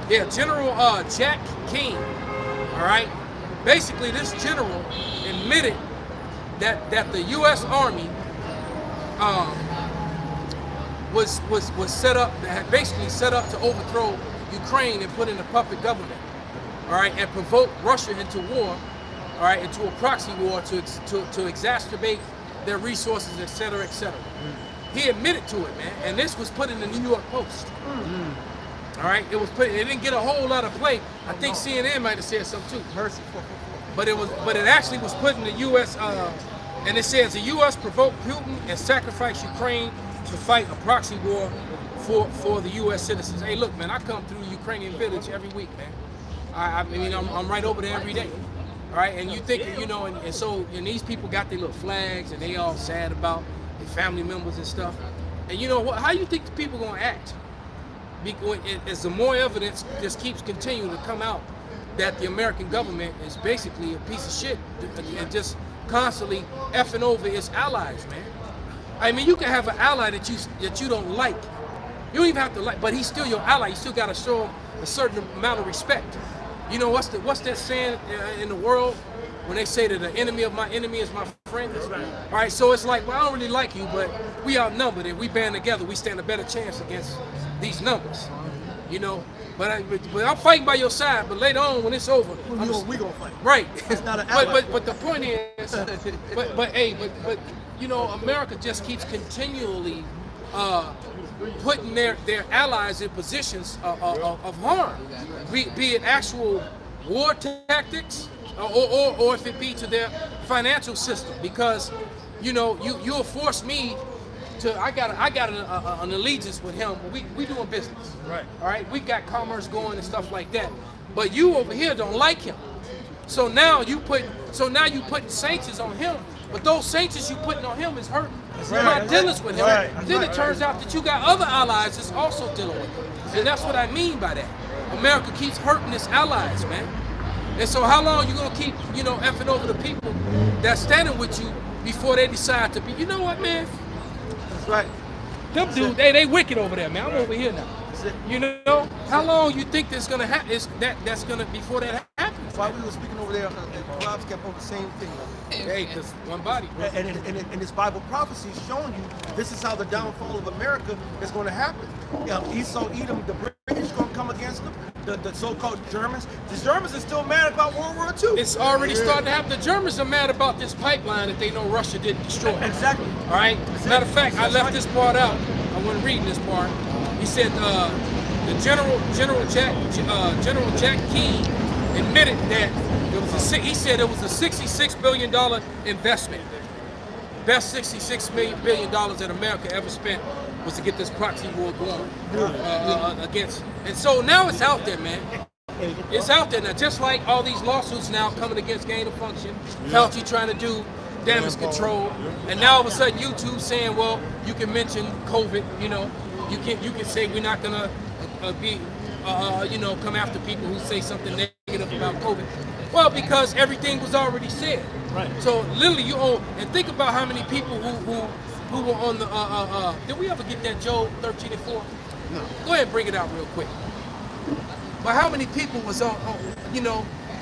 Yeah, General Jack King. All right. Basically, this general admitted that the U.S. Army was set up, basically set up to overthrow Ukraine and put in a puppet government. All right, and provoke Russia into war. All right, into a proxy war to exacerbate their resources, et cetera, et cetera. He admitted to it, man, and this was put in the New York Post. All right, it didn't get a whole lot of play. I think CNN might have said something too. Merciful. But it actually was put in the U.S. And it says the U.S. provoked Putin and sacrificed Ukraine to fight a proxy war for the U.S. citizens. Hey, look, man, I come through the Ukrainian village every week, man. I'm right over there every day. All right, and you think, you know, and these people got their little flags and they all sad about their family members and stuff. And you know, how you think the people gonna act? As the more evidence just keeps continuing to come out that the American government is basically a piece of shit and just constantly effing over its allies, man. I mean, you can have an ally that you don't like. You don't even have to like, but he's still your ally. You still got to show him a certain amount of respect. You know what's that saying in the world when they say that the enemy of my enemy is my friend? All right, so it's like, well, I don't really like you, but we outnumbered and we band together. We stand a better chance against these numbers. You know, but I'm fighting by your side. But later on, when it's over, we gonna fight. Right. It's not an but the point is, but you know, America just keeps continually putting their allies in positions of harm, be it actual war tactics or if it be to their financial system, because you know you'll force me to I got an allegiance with him. We doing business, Right. All right, we got commerce going and stuff like that, but you over here don't like him, so now you putting sanctions on him. But those sanctions you putting on him is hurting my dealings with him. Then it turns out that you got other allies that's also dealing with him. And that's what I mean by that. America keeps hurting its allies, man. And so how long you gonna keep, you know, effing over the people that's standing with you before they decide to be, you know what, man? That's right. Them dudes, they wicked over there, man. I'm over here now. You know, how long you think that's gonna happen? That's gonna before that happens? While we were speaking over there, Rob's kept on the same thing. Hey, because one body. And this Bible prophecy is showing you this is how the downfall of America is going to happen. Esau, Edom, the British going to come against them. The so-called Germans. The Germans are still mad about World War II. It's already starting to happen. The Germans are mad about this pipeline that they know Russia didn't destroy. Exactly. All right. Matter of fact, I left this part out. I wasn't reading this part. He said the General Jack Key admitted that he said it was a $66 billion investment. Best $66 billion that America ever spent was to get this proxy war going against. And so now it's out there, man. It's out there now. Just like all these lawsuits now coming against gain of function, Fauci trying to do damage control, and now all of a sudden YouTube saying, well, you can mention COVID, you know, you can say we're not gonna come after people who say something negative about COVID. Well, because everything was already said. Right. So literally, and think about how many people who were on the. Did we ever get that Job 13 and 4? No. Go ahead and bring it out real quick. But how many people was on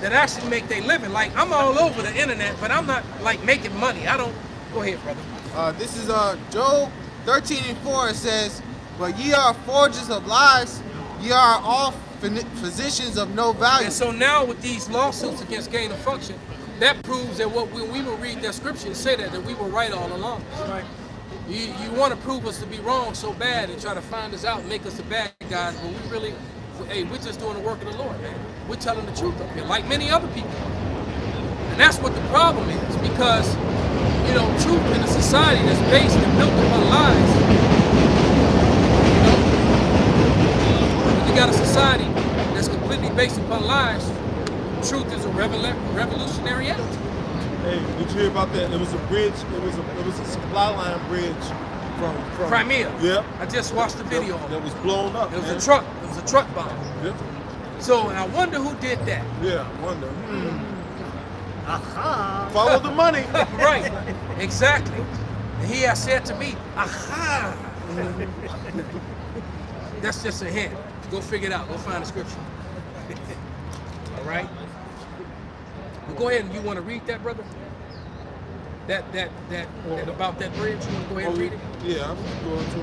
that actually make their living? Like, I'm all over the internet, but I'm not like making money. I don't. Go ahead, brother. This is Job 13 and 4. It says, "But ye are forgers of lies, ye are all physicians of no value." And so now with these lawsuits against gain of function, that proves that when we will read that scripture and say that we were right all along. Right. You want to prove us to be wrong so bad and try to find us out and make us the bad guys, but we really, we're just doing the work of the Lord, man. We're telling the truth up here, like many other people. And that's what the problem is, because, truth in a society that's based and built upon lies, when you got a society that's completely based upon lies, truth is a revolutionary act. Hey, did you hear about that? It was a bridge. It was a supply line bridge from Crimea. Yep. I just watched the video. That was blown up. It was a truck. It was a truck bomb. Yep. So I wonder who did that. Yeah, I wonder. Aha. Follow the money. Right. Exactly. And he has said to me, aha. That's just a hint. Go figure it out. Go find the scripture. All right. Well, go ahead and you want to read that, brother? That about that bridge. You want to go ahead and read it? Yeah, I'm going to.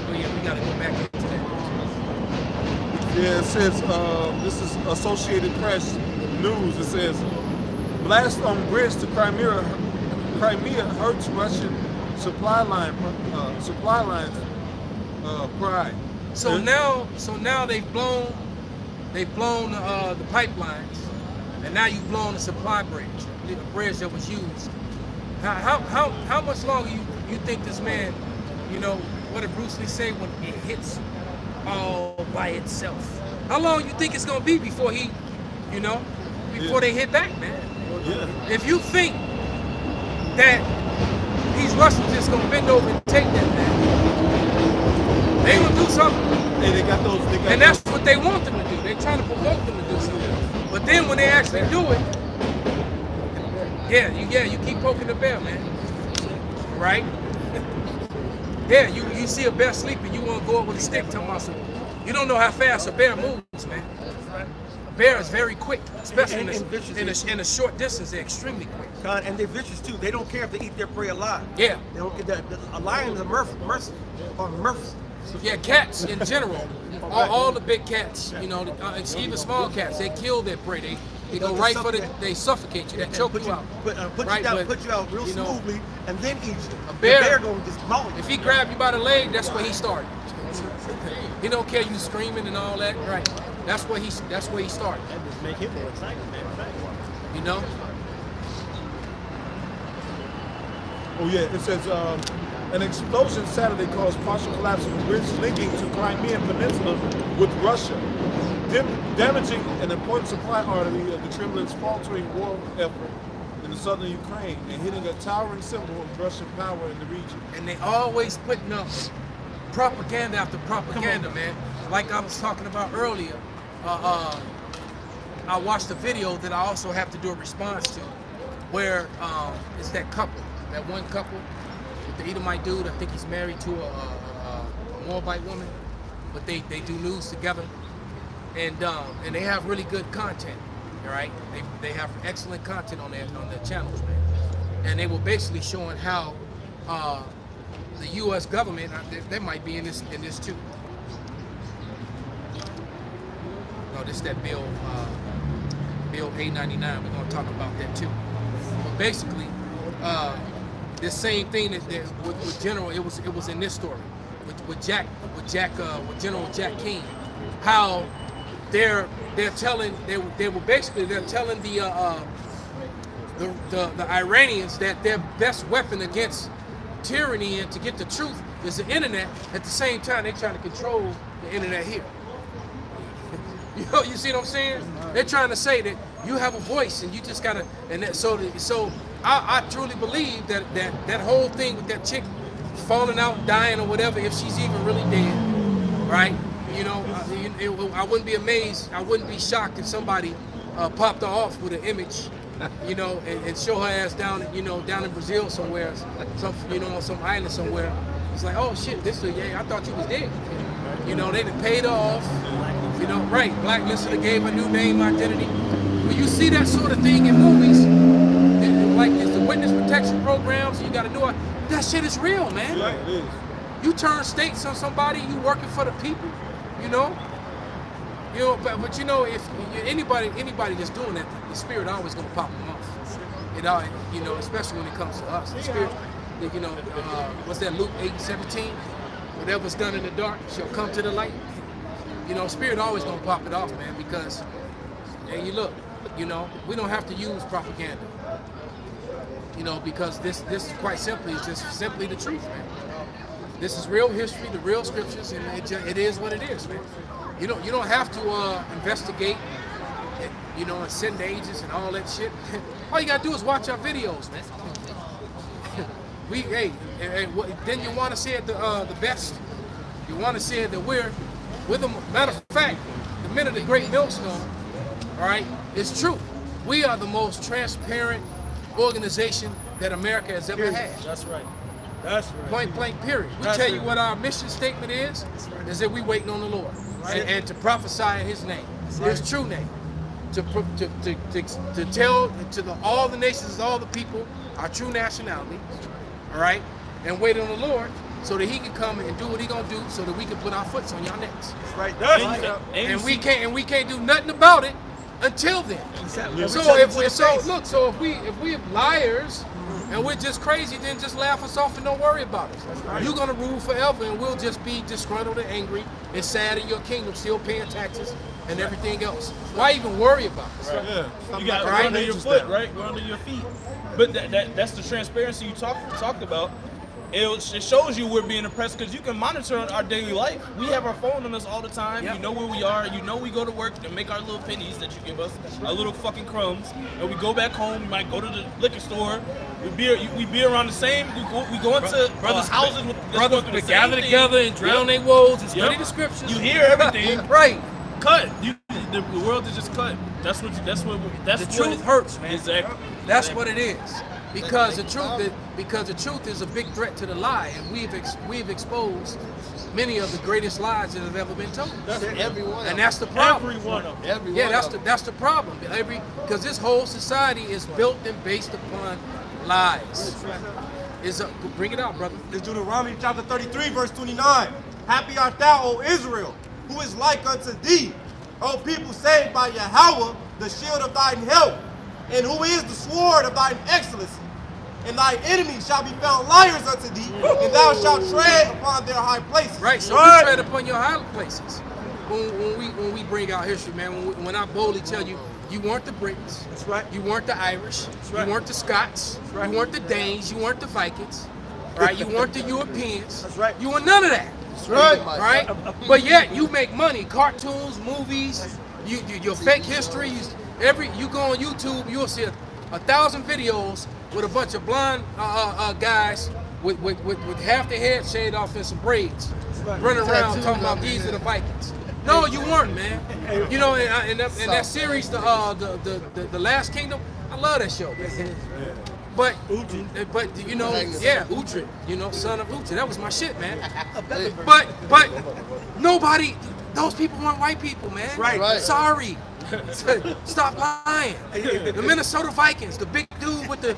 Oh yeah, we got to go back into that. Yeah, it says this is Associated Press news. It says blast on bridge to Crimea hurts Russian supply lines pride. So now they've blown the pipelines, and now you've blown the supply bridge, the bridge that was used. How much longer you think this man, what did Bruce Lee say, when it hits all by itself? How long you think it's gonna be before he, before they hit back, man? Yeah. If you think that these Russians just gonna bend over and take that, man, they gonna do something. Hey, they got those. And that's what they want them to do. They're trying to provoke them to do something. But then when they actually do it, you keep poking the bear, man. right? Yeah, you see a bear sleeping, you want to go up with a stick to muscle. You don't know how fast a bear moves, man. A bear is very quick, especially in a short distance. They're extremely quick. And they're vicious too. They don't care if they eat their prey alive. Yeah. They don't. A lion is a merciful. Yeah, cats in general, all the big cats, you know, even small cats, they kill their prey. They go right for they suffocate you, they choke you out. Put you out real smoothly, and then eat you. A bear gonna just maul you. If he grab you by the leg, that's where he started. He don't care you screaming and all that, right? That's where he started. That just make him more excited, man. You know. Oh yeah, it says an explosion Saturday caused partial collapse of a bridge linking to Crimean Peninsula with Russia, damaging an important supply artery of the Kremlin's faltering war effort in the southern Ukraine and hitting a towering symbol of Russian power in the region. And they always putting up propaganda after propaganda, man. Like I was talking about earlier, I watched a video that I also have to do a response to, where it's that couple, that one couple with the Edomite dude. I think he's married to a Moabite woman, but they do news together, and they have really good content. All right, they have excellent content on their channels, man. And they were basically showing how the U.S. government, they might be in this too. No, this is that bill 899. We're gonna talk about that too. But basically, this same thing that with General, it was in this story with General Jack King, how they're telling the Iranians that their best weapon against tyranny and to get the truth is the internet. At the same time, they're trying to control the internet here. You see what I'm saying? They're trying to say that you have a voice and you just gotta. So I truly believe that whole thing with that chick falling out, dying or whatever, if she's even really dead, right? You know, I wouldn't be amazed. I wouldn't be shocked if somebody popped her off with an image, you know, and show her ass down in Brazil somewhere, some island somewhere. It's like, oh shit, I thought you was dead. You know, they done paid her off. You know, right? Blacklisted her, gave her new name, identity. When you see that sort of thing in movies, like the witness protection programs, you got to know that shit is real, man. Yeah, it is. You turn states on somebody, you working for the people. You know, but you know, if anybody that's doing that, the spirit always gonna pop them off. You know, especially when it comes to us. The spirit, you know, what's that? Luke 8:17. Whatever's done in the dark shall come to the light. You know, spirit always gonna pop it off, man. Because, and you look, you know, we don't have to use propaganda. You know, because this quite simply is just simply the truth, man. This is real history, the real scriptures, and it is what it is, man. You don't have to investigate, you know, and send agents and all that shit. All you gotta do is watch our videos, man. Then you want to say it the best. You want to say that we're the matter of fact, the men of the Great Millstone, all right, it's true. We are the most transparent organization that America has ever had. That's right. That's right. Point blank, period. We tell you what our mission statement is that we waiting on the Lord and to prophesy in His name, His true name, to tell to all the nations, all the people, our true nationality, all right, and wait on the Lord so that He can come and do what He gonna do, so that we can put our foots on y'all necks. That's right. And we can't do nothing about it until then. Exactly. So if we liars and we're just crazy, then just laugh us off and don't worry about it. You're gonna rule forever, and we'll just be disgruntled and angry and sad in your kingdom, still paying taxes and everything else. Why even worry about it? Right. Yeah. You got right under your foot, right? Go under your feet. But that's the transparency you talked about. It shows you we're being oppressed because you can monitor our daily life. We have our phone on us all the time. Yep. You know where we are. You know we go to work to make our little pennies that you give us, our little fucking crumbs. And we go back home. We might go to the liquor store. We be around the same. We go into brothers' houses with brothers to gather together and drown their woes and study the scriptures. You hear everything. Right. Cut. The world is just cut. That's what the truth hurts, man. Exactly. That's what it is. Because the truth is a big threat to the lie, and we've exposed many of the greatest lies that have ever been told. Everyone. And that's the problem. Every one of them. Yeah, that's the problem. Because this whole society is built and based upon lies. Bring it out, brother. It's Deuteronomy chapter 33, verse 29. Happy art thou, O Israel, who is like unto thee, O people saved by Yahweh, the shield of thine help, and who is the sword of thine excellency. And thy enemies shall be found liars unto thee, and thou shalt tread upon their high places. Right, so we tread upon your high places. When we bring out history, man, when I boldly tell you, you weren't the Britons. That's right. You weren't the Irish. right. You weren't the Scots. right. You weren't the Danes. You weren't the Vikings. Right? You weren't the Europeans. That's right. You were none of that. That's right. Right? But yet you make money. Cartoons, movies, your fake history. You go on YouTube, you'll see 1,000 videos with a bunch of blonde guys with half their head shaved off and some braids, running around talking about these are the Vikings. No, you weren't, man. You know, and that series, the Last Kingdom, I love that show. But you know, yeah, Utrecht, you know, son of Utrecht, that was my shit, man. But nobody, those people weren't white people, man. Right. Sorry. Stop lying. The Minnesota Vikings, the big dude with the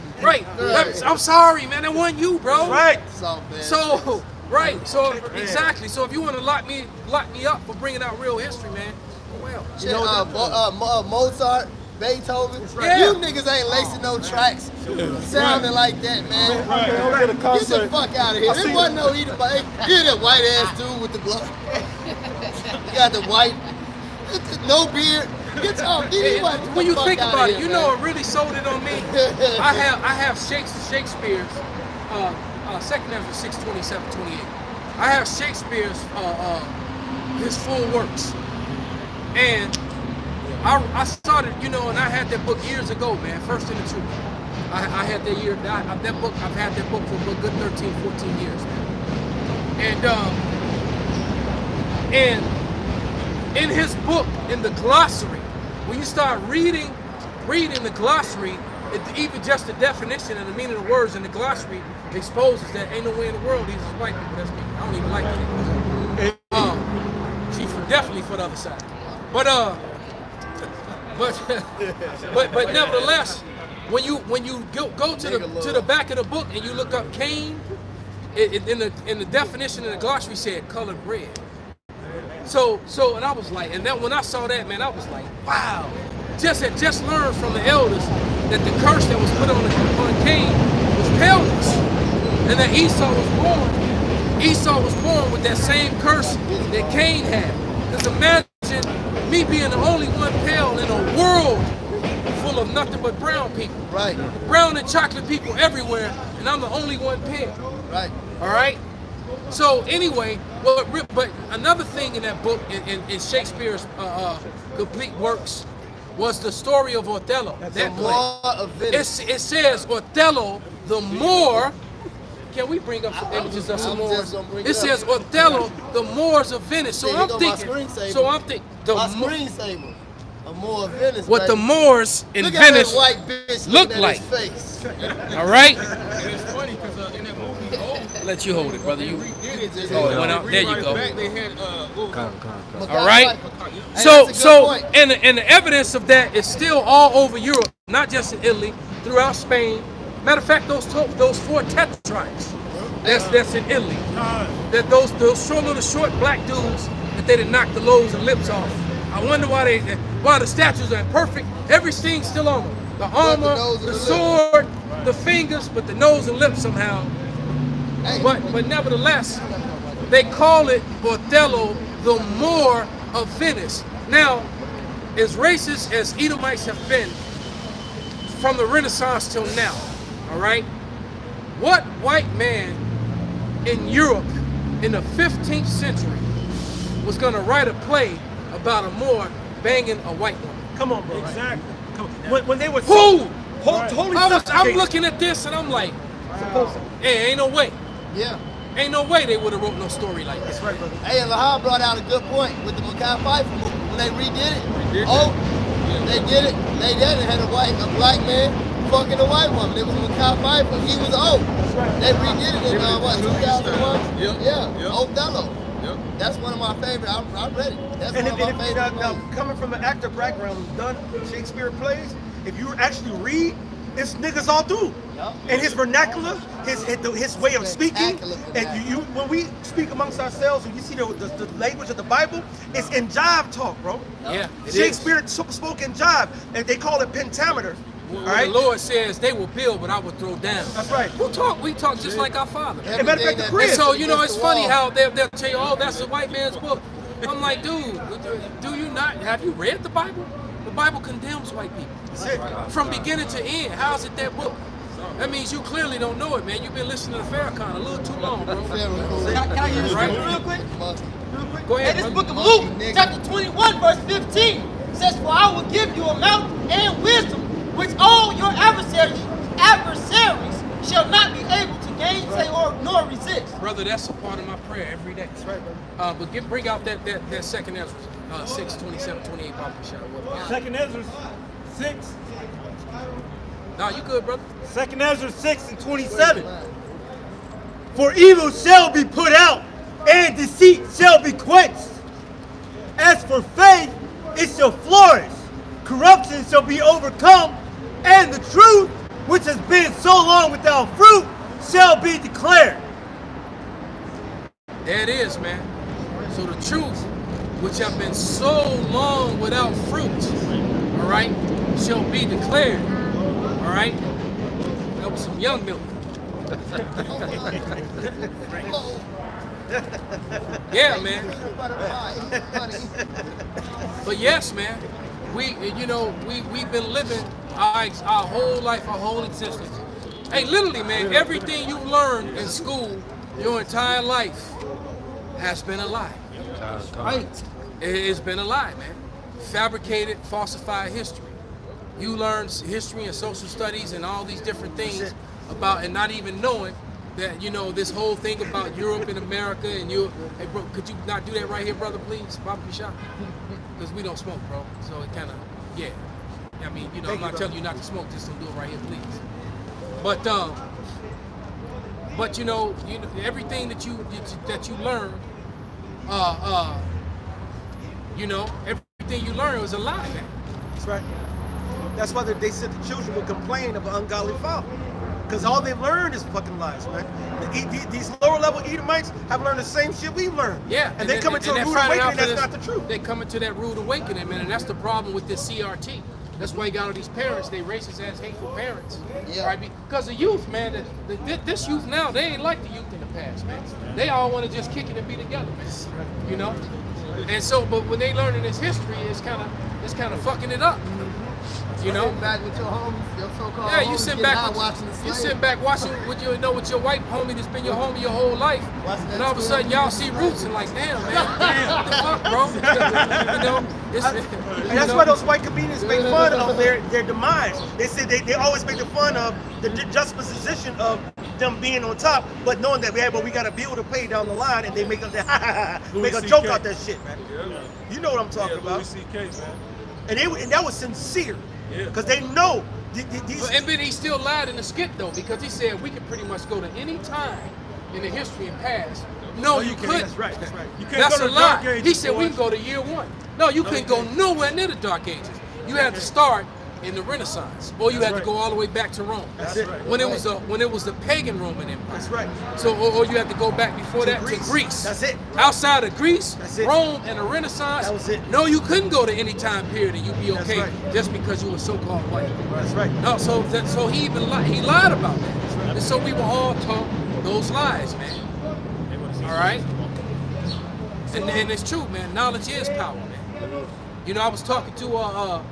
I'm sorry, man. That wasn't you, bro. Right. So exactly. So if you want to lock me up for bringing out real history, man, well, You know, Mozart, Beethoven, Yeah. you niggas ain't lacing no tracks sounding like that, man. Get the fuck out of here. There wasn't no eating by. You're that white ass dude with the blood. You got the white, no beard. Get off. when you think about it, you know it really sold it on me. I have Shakespeare's second name was 627-28. I have Shakespeare's his full works, and I started, you know, and I had that book years ago, man. First in the Truth. I had that year. That book. I've had that book for a good 13, 14 years, man. And in his book, in the glossary, when you start reading the glossary, even just the definition and the meaning of the words in the glossary exposes that ain't no way in the world these is white people. That's me. I don't even like it. She's definitely for the other side. But nevertheless, when you go to the back of the book and you look up Cain, in the definition in the glossary said colored red. So and I was like, and then when I saw that, man, I was like, wow. Just learned from the elders that the curse that was put on Cain was paleness, and that Esau was born with that same curse that Cain had. Because imagine me being the only one pale in a world full of nothing but brown people. Right. Brown and chocolate people everywhere, and I'm the only one pale. Right. All right. So anyway, but another thing in that book, in Shakespeare's complete works, was the story of Othello. That play. It says Othello, the Moor. Can we bring up some images of some Moors? It says Othello, the Moors of Venice. So I'm thinking. My screensaver. A Moor of Venice. What baby. the Moors in Look Venice at that white bitch look at like. his face. All right. And it's funny because in that movie, Let you hold it, brother. You. It went out. There you go. they had All right. So and the evidence of that is still all over Europe, not just in Italy, throughout Spain. Matter of fact, those 4 tetrarchs, that's in Italy. That those short black dudes that they did knock the loaves and lips off. I wonder why the statues are perfect. Everything's still on them. The armor, the sword, the fingers, but the nose and lips somehow. But nevertheless, they call it Othello, the Moor of Venice. Now, as racist as Edomites have been from the Renaissance till now, all right, what white man in Europe in the 15th century was going to write a play about a Moor banging a white woman? Come on, bro. Exactly. Come on. When they were who? I'm looking at this and I'm like, hey, ain't no way. Yeah. Ain't no way they would have wrote no story like this. Right, brother. Hey, and Lahab brought out a good point with the Mackay Pfeiffer movie. When they redid it, they did it. They had a black man fucking a white woman. It was Makai Pfeiffer. He was old. They redid it in what, 2001? Yeah. Othello. Yep. That's one of my favorite. I'm ready. That's And one of my favorite now, movies. coming from an actor background who's done Shakespeare plays, if you actually read, it's niggas all through. Yup. And his vernacular, his way of speaking, Spectacular and you when we speak amongst ourselves and you see the language of the Bible, it's in jive talk, bro. Yeah, it Shakespeare spoke in jive, and they call it pentameter. When All right? the Lord says they will build, but I will throw down. That's right. We talk just like our Father. As a matter of fact, the Everything Chris. And so, you know, against it's the funny wall. how they'll tell you, oh, that's a white man's book. I'm like, dude, do you not, have you read the Bible? The Bible condemns white people. That's it. From beginning to end. How's it that book? That means you clearly don't know it, man. You've been listening to Farrakhan a little too long, bro. Can I use Right. scripture real quick? Go ahead, In this brother. book of Luke, chapter 21, verse 15, says, "For I will give you a mouth and wisdom, which all your adversaries shall not be able to gainsay or nor resist." Brother, that's a part of my prayer every day. That's right, brother. But bring out that second Ezra, 6, 27, 28, Papa Shah. Second Ezra 6. Nah, you good, brother? Second Ezra 6 and 27. For evil shall be put out, and deceit shall be quenched. As for faith, it shall flourish. Corruption shall be overcome, and the truth, which has been so long without fruit, shall be declared. There it is, man. So the truth, which have been so long without fruit, all right, shall be declared. All right? That was some young milk. Yeah, man. But yes, man, we've been living our whole life, our whole existence. Hey, literally, man, everything you've learned in school your entire life has been a lie. Right? It's been a lie, man. Fabricated, falsified history. You learn history and social studies and all these different things about, and not even knowing that, you know, this whole thing about Europe and America and you. Hey, bro, could you not do that right here, brother, please? Papa Shah? Because we don't smoke, bro. So it kind of, yeah. I mean, you know, I'm not telling you not to smoke, just don't do it right here, please. But you know, everything that you learn, you know, everything you learn was a lie, man. That's right. That's why they said the children will complain of an ungodly father. Because all they've learned is fucking lies, man. These lower level Edomites have learned the same shit we learned. Yeah. And they come into a rude awakening that's not the truth. They come into that rude awakening, man, and that's the problem with this CRT. That's why you got all these parents, they racist ass hateful parents. Yeah. Right? Because the youth, man, this youth now, they ain't like the youth in the past, man. They all want to just kick it and be together, man. You know? And so, but when they learning this history, it's kind of fucking it up. You know, back with your homies, your so-called yeah, homies, you sit back watching you sit back watching with your white homie that's been your homie your whole life, and all of a sudden y'all see roots and like, damn, man, what the fuck, bro? You know, and that's why those white comedians make fun of their demise. They say they always make fun of the juxtaposition of them being on top, but knowing that we got a bill to pay down the line, and they make a joke out that shit, man. Yeah. You know what I'm talking about? Louis C.K., man. And that was sincere. Because they know these. And then he still lied in the skit though, because he said we could pretty much go to any time in the history and past. No, you couldn't. That's right. That's right. You can't That's go a to the Dark lie. Ages, He said we boys. can go to year 1. No, you couldn't go nowhere near the Dark Ages. You had to start in the Renaissance, or you had to go all the way back to Rome. That's it. When it was the pagan Roman Empire. That's right. So, or you had to go back before To that to Greece. That's it. Outside of Greece, That's it. Rome, and the Renaissance. That was it. No, you couldn't go to any time period and you'd be That's okay right. just because you were so-called white. That's right. No, so he even he lied about that. And so we were all taught those lies, man. All right. And it's true, man. Knowledge is power, man. You know, I was talking to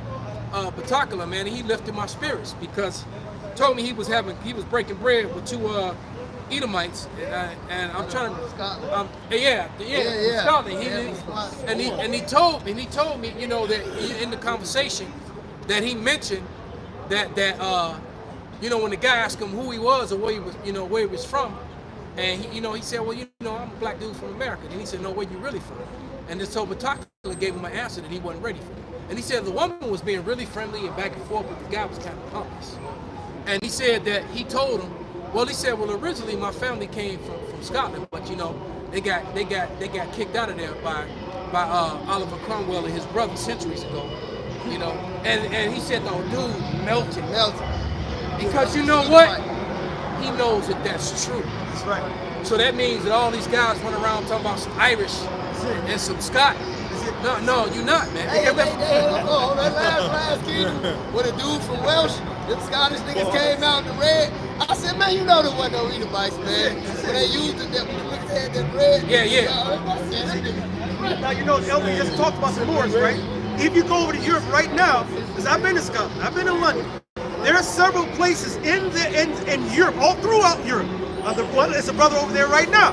Particular, man, and he lifted my spirits because told me he was breaking bread with 2 Edomites, and I'm trying to, Scotland. And he told me, you know, that in the conversation that he mentioned that you know, when the guy asked him who he was or where he was from, and he said, well, you know, I'm a black dude from America. And he said, no, where you really from? And then so Particular gave him an answer that he wasn't ready for. And he said the woman was being really friendly and back and forth, but the guy was kind of pompous. And he said that he told him, well, he said, well, originally my family came from Scotland, but you know, they got kicked out of there by Oliver Cromwell and his brother centuries ago, you know. And he said, no, dude, melted. Because you know what? He knows that that's true. That's right. So that means that all these guys run around talking about some Irish and some Scott. No, you're not, man. Hey, that last kid with a dude from Welsh, them Scottish niggas came out in the red. I said, man, you know there wasn't no Edomites, man. When they used it, them niggas had that red. Now, you know, Elvin just talked about the Moors, right? If you go over to Europe right now, because I've been to Scotland, I've been to London, there are several places in Europe, all throughout Europe. There's a brother over there right now.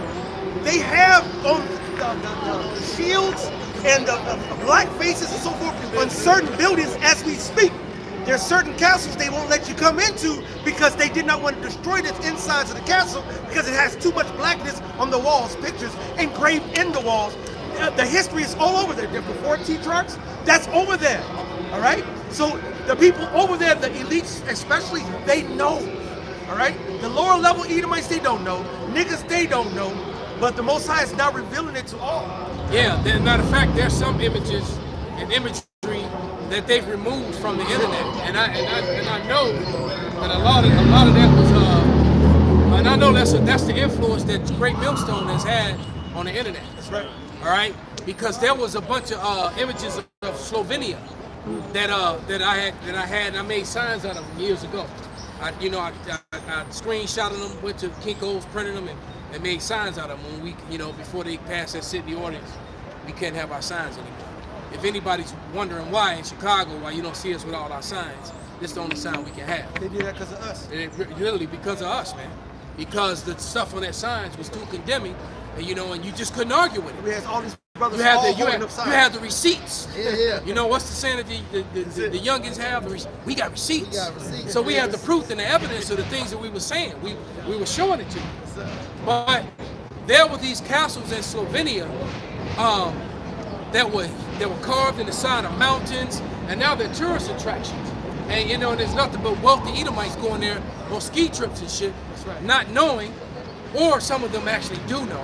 They have on the shields and the black faces and so forth on certain buildings as we speak. There are certain castles they won't let you come into because they did not want to destroy the insides of the castle because it has too much blackness on the walls, pictures engraved in the walls. The history is all over there. The 4 tetrarchs, that's over there, all right? So the people over there, the elites especially, they know, all right? The lower level Edomites, they don't know. Niggas, they don't know. But the Most High is now revealing it to all. Yeah, matter of fact, there's some images and imagery that they've removed from the internet, and I know that a lot of that was, and I know that's the influence that Great Millstone has had on the internet. That's right. All right, because there was a bunch of images of Slovenia that I had, and I made signs out of them years ago. I screenshotted them, went to Kinko's, printed them, and made signs out of them when we, before they passed that city ordinance, we can't have our signs anymore. If anybody's wondering why in Chicago, why you don't see us with all our signs, this is the only sign we can have. They did that because of us. Literally because of us, man. Because the stuff on that signs was too condemning, and you just couldn't argue with it. We had all these brothers you had the receipts. Yeah. You know what's the saying that the youngins have? We got receipts. So we had the proof and the evidence of the things that we were saying. We were showing it to you. But there were these castles in Slovenia that were carved in the side of mountains, and now they're tourist attractions. And there's nothing but wealthy Edomites going there on ski trips and shit, not knowing, or some of them actually do know,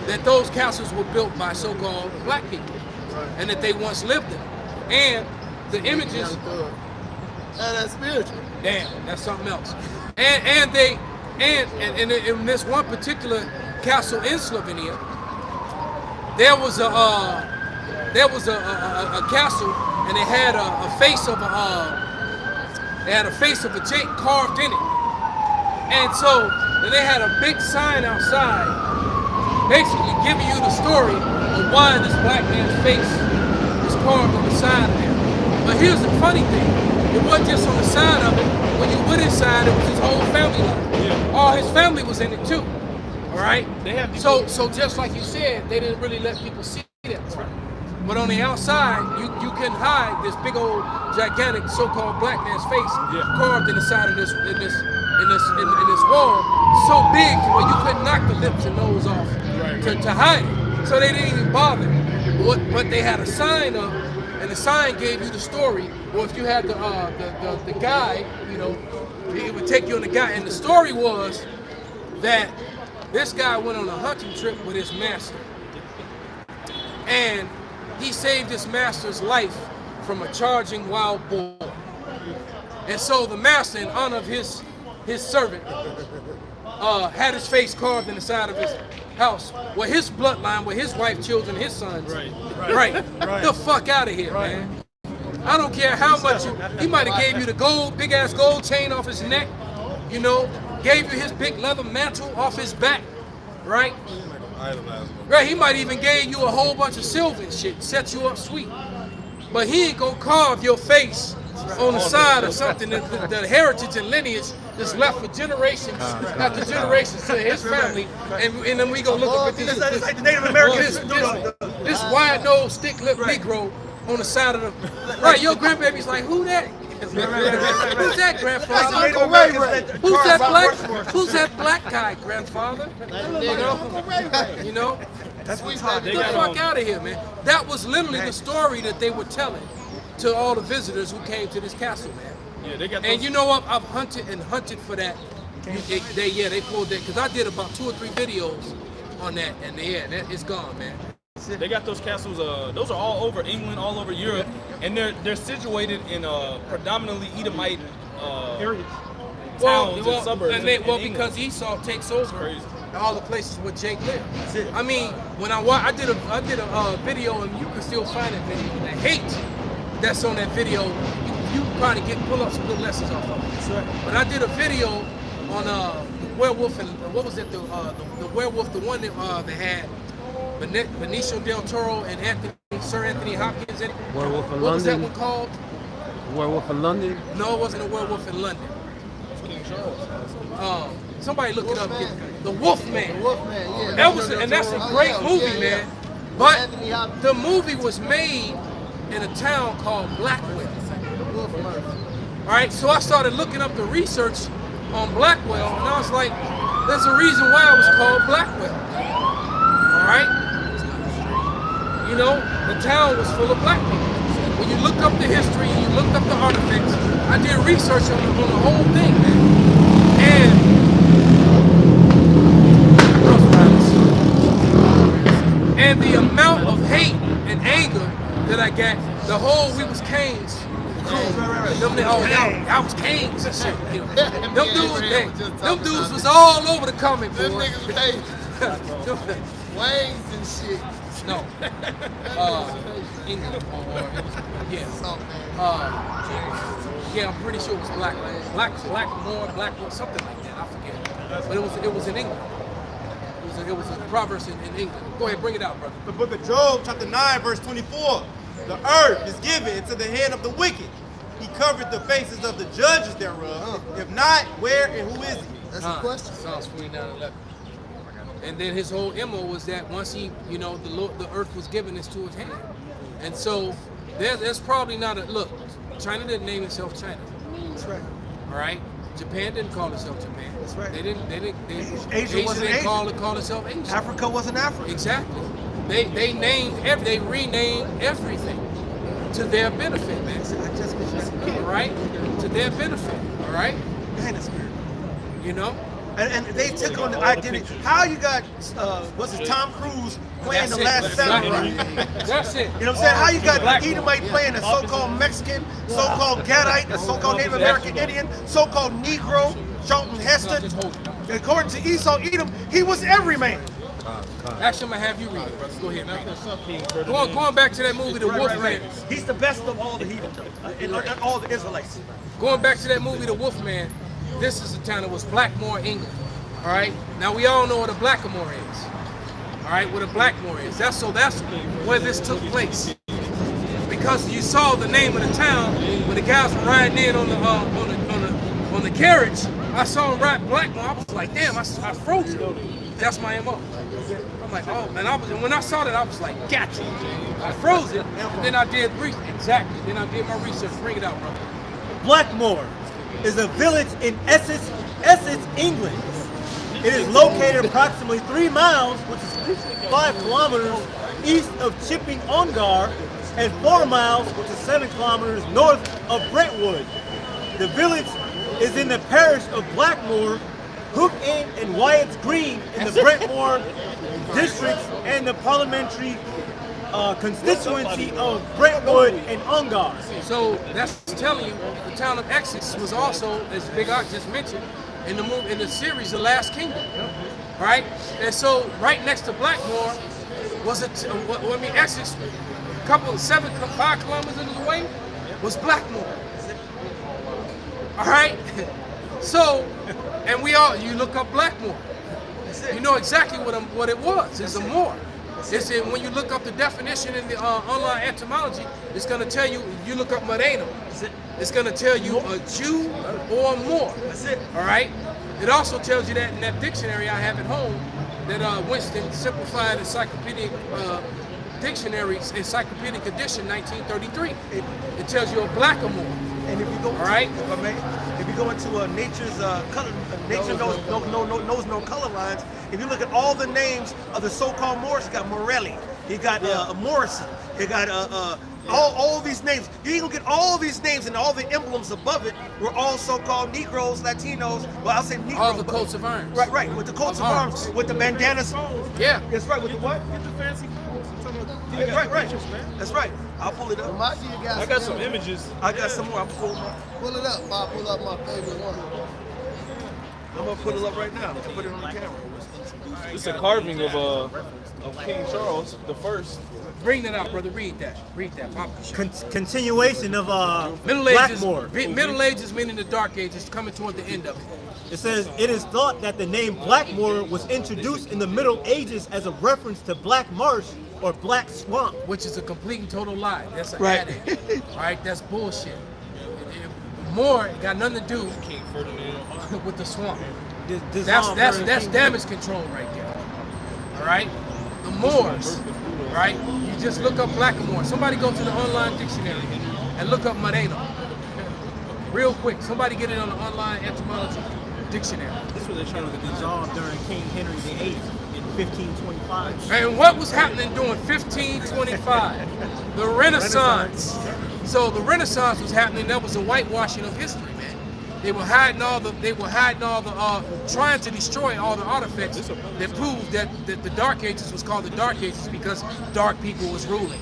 that those castles were built by so-called black people, and that they once lived there. And the images, that's spiritual. Damn, that's something else. And in this one particular castle in Slovenia, there was a castle, and it had a face of a Jake carved in it. And so they had a big sign outside, basically giving you the story of why this black man's face was carved on the side of there. But here's the funny thing: it wasn't just on the side of it. When you went inside, it was his whole family line. Yeah. All his family was in it too. All right. So just like you said, they didn't really let people see that. Right. But on the outside, you couldn't hide this big old gigantic so-called black man's face carved in the side of this wall, so big to where you couldn't knock the lips and nose off to hide it. So they didn't even bother. But they had a sign up, and the sign gave you the story. Or if you had the guide, it would take you on the guide. And the story was that this guy went on a hunting trip with his master, and he saved his master's life from a charging wild boar. And so the master, in honor of his servant, had his face carved in the side of his house, where his bloodline, where his wife, children, his sons. Right. The fuck out of here, man. I don't care how much he might have gave you the big ass gold chain off his neck, gave you his big leather mantle off his back, right? Right, he might even gave you a whole bunch of silver and shit, set you up sweet. But he ain't gonna carve your face on the side of something that the heritage and lineage that's left for generations after generations to his family, and then we gonna look up at this like the Native Americans. This wide-nosed, stick-lipped Negro on the side of the right. Your grandbaby's like, who that? Who's that, grandfather? Who's that black guy, grandfather? You know? That's what's Get the fuck out of here, man. That was literally the story that they were telling to all the visitors who came to this castle, man. Yeah, they got. And you know what? I've hunted and hunted for that. They pulled that because I did about 2 or 3 videos on that, and it's gone, man. They got those castles. Those are all over England, all over Europe, and they're situated in predominantly Edomite areas, towns and suburbs. Because Esau takes over all the places where Jake lived. I mean, when I did a video, and you can still find that video. The hate that's on that video, you probably pull up some good lessons off of it. That's right. But I did a video on the werewolf and what was it? The werewolf, the one that they had Benicio del Toro and Sir Anthony Hopkins in it. Werewolf in London. What was that one called? Werewolf in London? No, it wasn't a werewolf in London. Somebody look it up. The Wolfman. The Wolfman, yeah. That's a great movie, man. But the movie was made in a town called Blackwell. All right, so I started looking up the research on Blackwell, and I was like, there's a reason why it was called Blackwell. All right? You know, the town was full of black people. When you look up the history and you looked up the artifacts, I did research on the whole thing, man. And the amount of hate and anger that I got, we was Canes. I was Canes and shit. You know. Them dudes was all over the comic board. Them niggas Waynes and shit. No. England. I'm pretty sure it was Blackmore, something like that. I forget. But it was in England. It was a proverb in England. Go ahead, bring it out, brother. The book of Job, chapter 9, verse 24. The earth is given into the hand of the wicked. He covered the faces of the judges thereof. If not, where and who is he? That's the question. Psalms 49:11. And then his whole MO was that once the earth was given into his hand. And so there's probably not look, China didn't name itself China. That's right. All right? Japan didn't call itself Japan. That's right. Asia didn't call itself Asia. Africa wasn't Africa. Exactly. They renamed everything to their benefit, man. All right? To their benefit. All right? Behind the spirit. You know? And they took on the identity. How you got Tom Cruise playing The Last Samurai? That's it. You know what I'm saying? How you got Edomite playing a so-called Mexican, so-called Gadite, a so-called Native American Indian, so-called Negro, Charlton Heston. According to Esau Edom, he was every man. Actually, I'm gonna have you read it, brother. Go ahead, man. Going back to that movie, The Wolfman. He's the best of all the heathen, and all the Israelites. Going back to that movie, The Wolfman. This is the town that was Blackmore, England. All right. Now we all know what a Blackamoor is. All right, what a Blackmore is. That's where this took place. Because you saw the name of the town when the guys were riding in on the carriage. I saw him ride Blackmore. I was like, damn, I froze it. That's my MO. I'm like, oh, and when I saw that, I was like, gotcha. I froze it. And then I did exactly. Then I did my research. Bring it out, bro. Blackmore is a village in Essex, England. It is located approximately 3 miles, which is 5 kilometers east of Chipping Ongar, and 4 miles, which is 7 kilometers north of Brentwood. The village is in the parish of Blackmore, Hook End and Wyatt's Green in the Brentwood districts and the parliamentary constituency of Brentwood and Ongar. So that's telling you the town of Essex was also, as Big Art just mentioned, in the series The Last Kingdom, right? And so right next to Blackmore was Essex, 5 kilometers away was Blackmore. All right. So, and you look up Blackmore, you know exactly what it was. It's a moor. When you look up the definition in the online etymology, it's going to tell you, you look up Moreno, it's going to tell you a Jew or a Moor. That's it. All right? It also tells you that in that dictionary I have at home, that Winston Simplified Encyclopedic Dictionaries, Encyclopedic Edition, 1933. It tells you a blackamoor. And if you go, if you go into nature's color, nature knows no color lines. If you look at all the names of the so-called Moors, you got Morelli, you got Morrison, you got All these names. You ain't gonna get all these names and all the emblems above it were all so-called Negroes, Latinos. Well, I'll say Negroes. All the coats of arms. Right. With the coats of arms, with the bandanas. Yeah. That's right. With the what? Get the fancy phones. Right. That's right. I'll pull it up. I got some images. I got some more. I'm pull them up. Pull it up. I'll pull up my favorite one. I'm gonna put it up right now. Put it on the camera. It's a carving of King Charles the First. Bring that out, brother. Read that. Papa. Continuation of Middle Ages. Blackmore. Middle Ages meaning the Dark Ages, coming toward the end of it. It says, it is thought that the name Blackmore was introduced in the Middle Ages as a reference to Black Marsh or Black Swamp. Which is a complete and total lie. That's an Right. adage. Right? That's bullshit. More got nothing to do with the swamp. That's damage control right there. All right? The Moors, right? You just look up Blackamoor. Somebody go to the online dictionary and look up Moreno. Real quick. Somebody get it on the online etymology dictionary. This was a trying to dissolve during King Henry VIII in 1525. And what was happening during 1525? The Renaissance. So the Renaissance was happening. That was a whitewashing of history, man. They were hiding all the, trying to destroy all the artifacts that proved that the Dark Ages was called the Dark Ages because dark people was ruling.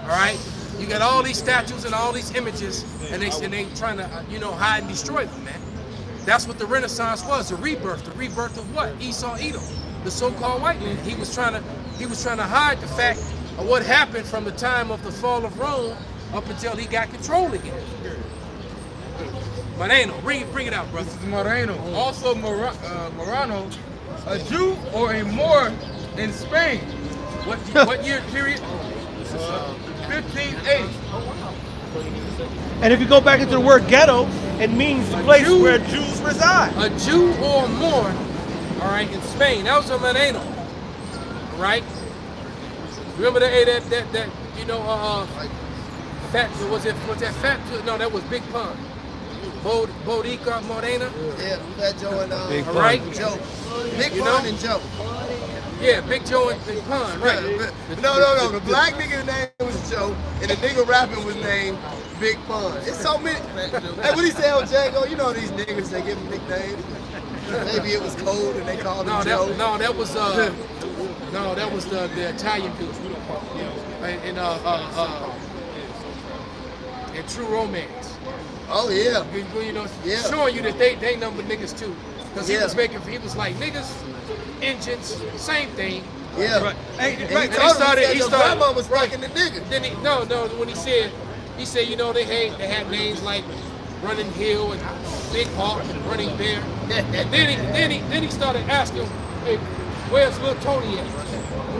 All right. You got all these statues and all these images, and they trying to hide and destroy them, man. That's what the Renaissance was, the rebirth of what? Esau Edom, the so-called white man. He was trying to hide the fact of what happened from the time of the fall of Rome up until he got control again. Moreno, bring it out, brother. This is Moreno. Also Morano, a Jew or a Moor in Spain. What year period? 1580. And if you go back into the word ghetto, it means the place where Jews reside. A Jew or a Moor, all right, in Spain. That was a Moreno, all right? Remember that fat, was that fat? No, that was Big Pun. Bodica Morena? Yeah, Fat Joe and Big Pun. Right? Joe. Big Pun and Joe. Yeah, Big Joe and Big Pun, right. No. The black nigga's name was Joe, and the nigga rapping was named Big Pun. It's so many. Hey, what he say on Django? You know these niggas, they give him nicknames. Maybe it was cold and they called him Joe. That was the Italian dude. In True Romance. Oh yeah. Showing you that they number niggas too. Because he was like, niggas, engines, same thing. Yeah. Right. He started grandma was fucking the nigga. Then when he said, they had names like Running Hill and Big Hawk and Running Bear. And then he started asking, hey, where's Lil Tony at?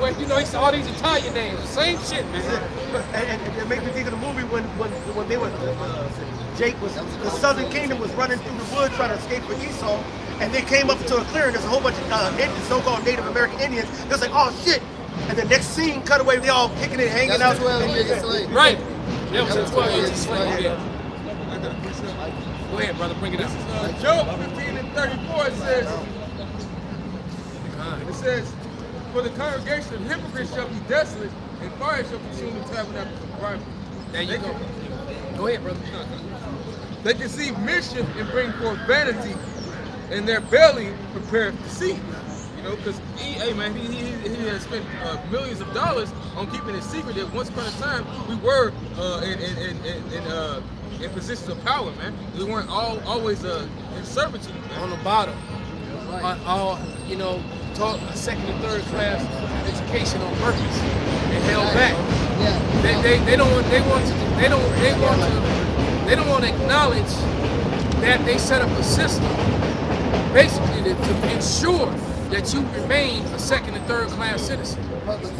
Where, he saw all these Italian names, same shit, man. And it makes me think of the movie when they were the Southern Kingdom was running through the woods trying to escape from Esau, and they came up to a clearing. There's a whole bunch of so-called Native American Indians. It was like, oh shit! And the next scene, cut away, they all kicking it, hanging out. 12 niggas slave. Right. That was a 12-inch slave. Yeah. Go ahead, brother, bring it up. Job 15 and 34 says, for the congregation of hypocrites shall be desolate, and fire shall consume the tabernacle of rival. There you go. Go ahead, brother. They conceive mischief and bring forth vanity, and their belly prepareth deceit. Because he has spent millions of dollars on keeping it secret that once upon a time we were in positions of power, man. We weren't always in servitude, man. On the bottom. Taught a second and third class education on purpose and held back. Yeah. They don't want to acknowledge that they set up a system basically to ensure that you remain a second and third class citizen,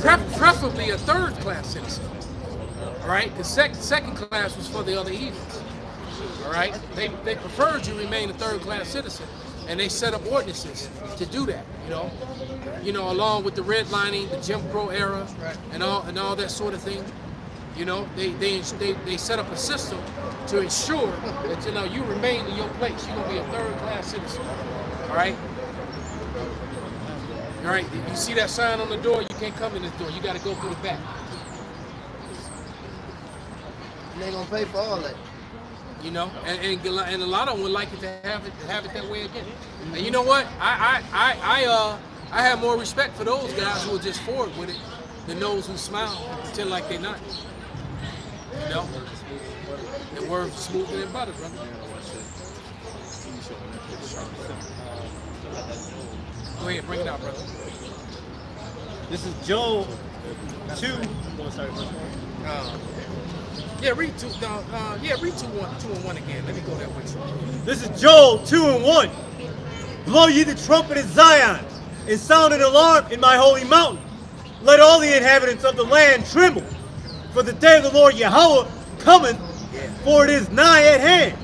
preferably a third class citizen. All right, because second class was for the other heathens. All right, they preferred you remain a third class citizen. And they set up ordinances to do that, along with the redlining, the Jim Crow era, and all that sort of thing. They set up a system to ensure that you remain in your place. You're gonna be a third class citizen. All right. All right. You see that sign on the door? You can't come in this door. You got to go through the back. And they gonna pay for all that. You know, and a lot of them would like it to have it that way again. And you know what? I have more respect for those guys who are just forward with it than those who smile and pretend like they're not. You know, the word's smoother than butter, brother. Go ahead, bring it out, brother. This is Joel 2. Yeah, read 2. Read 2 and 1 again. Let me go that way. This is Joel 2 and 1. Blow ye the trumpet in Zion, and sound an alarm in my holy mountain. Let all the inhabitants of the land tremble, for the day of the Lord Yahweh cometh, for it is nigh at hand.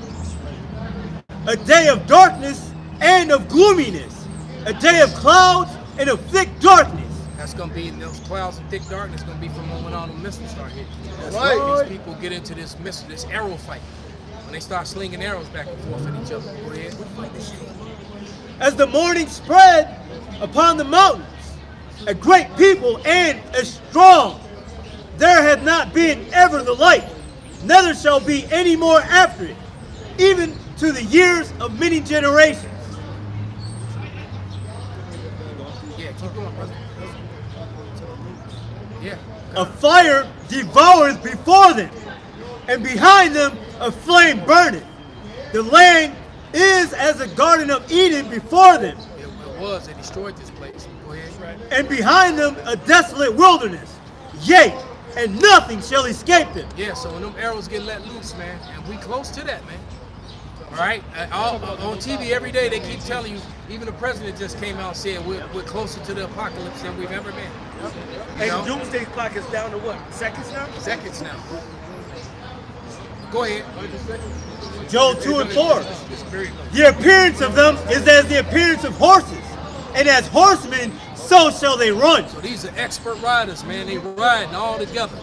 A day of darkness and of gloominess, a day of clouds and of thick darkness. That's gonna be those clouds and thick darkness. Gonna be from when all the missiles start hitting. That's right. These people get into this arrow fight when they start slinging arrows back and forth at each other. Go ahead. As the morning spread upon the mountains, a great people and a strong, there hath not been ever the like, neither shall be any more after it, even to the years of many generations. Yeah, keep going, brother. Yeah. A fire devoureth before them, and behind them a flame burneth. The land is as a garden of Eden before them. It was. They destroyed this place. Go ahead. And behind them a desolate wilderness. Yea, and nothing shall escape them. Yeah, so when them arrows get let loose, man, and we close to that, man. All right? On TV every day they keep telling you, even the president just came out saying we're closer to the apocalypse than we've ever been. And the doomsday clock is down to what? Seconds now? Seconds now. Go ahead. Joel 2 and 4. The appearance of them is as the appearance of horses, and as horsemen, so shall they run. So these are expert riders, man. They riding all together.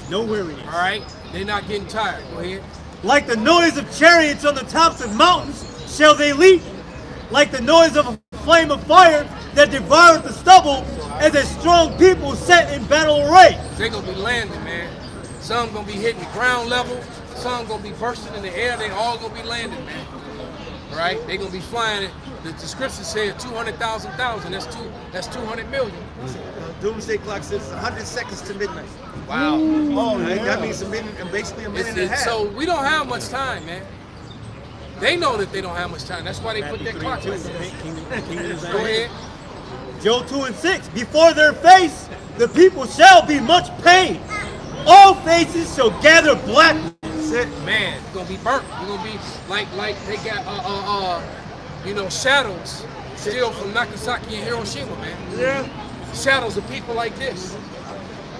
No weariness. All right? They're not getting tired. Go ahead. Like the noise of chariots on the tops of mountains shall they leap. Like the noise of a flame of fire that devoureth the stubble, as a strong people set in battle array. They're going to be landing, man. Some going to be hitting the ground level. Some going to be bursting in the air. They all going to be landing, man. All right? They're going to be flying. The description says 200,000. That's 200 million. Doomsday clock says 100 seconds to midnight. Wow. Oh, that means basically a minute and a half. So we don't have much time, man. They know that they don't have much time. That's why they put their clock like this. Go ahead. Joel 2 and 6. Before their face, the people shall be much pain. All faces shall gather blackness. Man, it's gonna be burnt. It's gonna be like they got shadows still from Nagasaki and Hiroshima, man. Yeah. Shadows of people like this.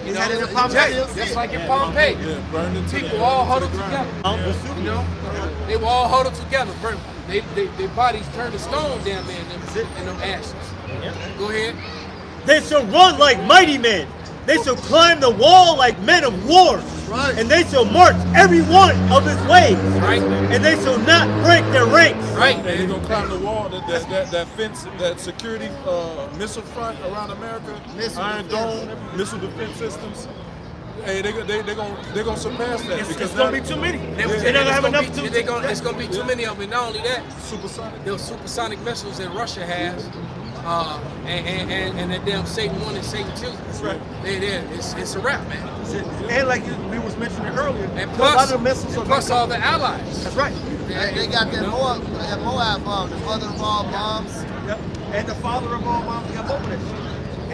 You know, in Pompeii. just like in Pompeii. People all huddled together. You know, they were all huddled together. Their bodies turned to stone down there in them ashes. Go ahead. They shall run like mighty men. They shall climb the wall like men of war. Right. And they shall march every one of his ways. Right. And they shall not break their ranks. Right. And they're gonna climb the wall, that fence, that security missile front around America, Iron Dome, missile defense systems. Hey, they're gonna surpass that because it's gonna be too many. They're not gonna have enough to. It's gonna be too many of them. Not only that, supersonic. those supersonic missiles that Russia has, and that damn Satan 1 and Satan 2. That's right. It's a wrap, man. And like we was mentioning earlier, And a lot plus, of the missiles are plus all the allies. That's right. They got that Moab bomb, the mother of all bombs. Yep. And the father of all bombs, you know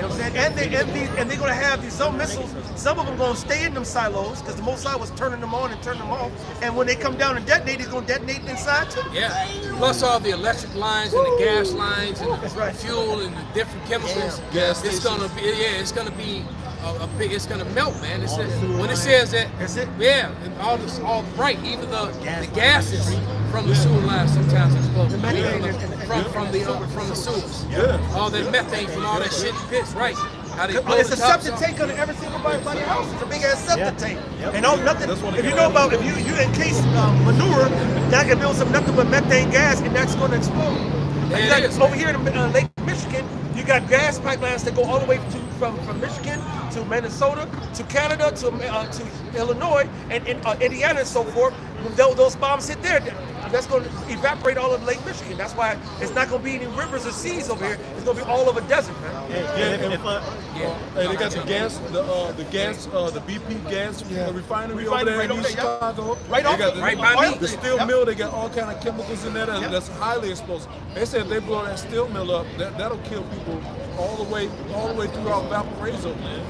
what I'm saying? And they're gonna have these some missiles. Some of them gonna stay in them silos because the Mossad was turning them on and turning them off. And when they come down and detonate, it's gonna detonate inside too. Yeah. Plus all the electric lines and the gas lines and the fuel and the different chemicals. Gas It's gonna be it's gonna melt, man. When it says that, That's it. yeah, and all right, even the gases from the sewer lines sometimes explode. From the sewers. Yeah. All that methane from all that shit pits, right? How they blow It's the a tops septic off. tank on every single body house. It's a big ass septic tank. And all nothing. That's what If they you got. know about if you encase manure, that can build some nothing but methane gas, and that's going to explode. Yeah, You got, it is, over man. here in Lake Michigan, you got gas pipelines that go all the way from Michigan to Minnesota, to Canada, to Illinois, and Indiana and so forth, those bombs hit there, that's going to evaporate all of Lake Michigan. That's why it's not going to be any rivers or seas over here. It's going to be all over desert, man. Hey, they got the gas, the BP gas refinery over there in East Chicago. Right by me. The steel mill, they got all kind of chemicals in there that's highly explosive. They said if they blow that steel mill up, that'll kill people all the way throughout Valparaiso, man.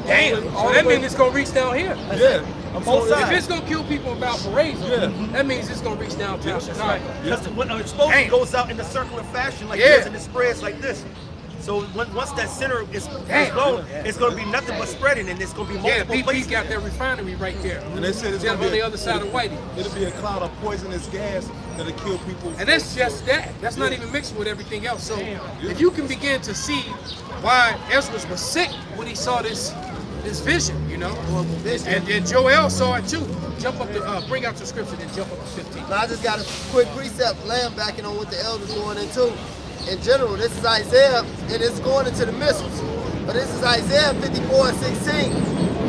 Damn. So that means it's gonna reach down here. Yeah. If it's gonna kill people in Valparaiso, that means it's gonna reach downtown Chicago. Because when an explosion goes out in a circular fashion like this, and it spreads like this. So once that center is blown, it's going to be nothing but spreading, and it's going to be multiple places. BP got their refinery right there. And they said it's on the other side of Whitey. It'll be a cloud of poisonous gas that'll kill people. And that's just that. That's not even mixed with everything else. So if you can begin to see why Ezra was sick when he saw this vision, you know, and Joel saw it too. Jump up to bring out your scripture, then jump up to 15. Now, I just got a quick precept, laying backing on what the elders going into. In general, this is Isaiah, and it's going into the missiles. But this is Isaiah 54:16.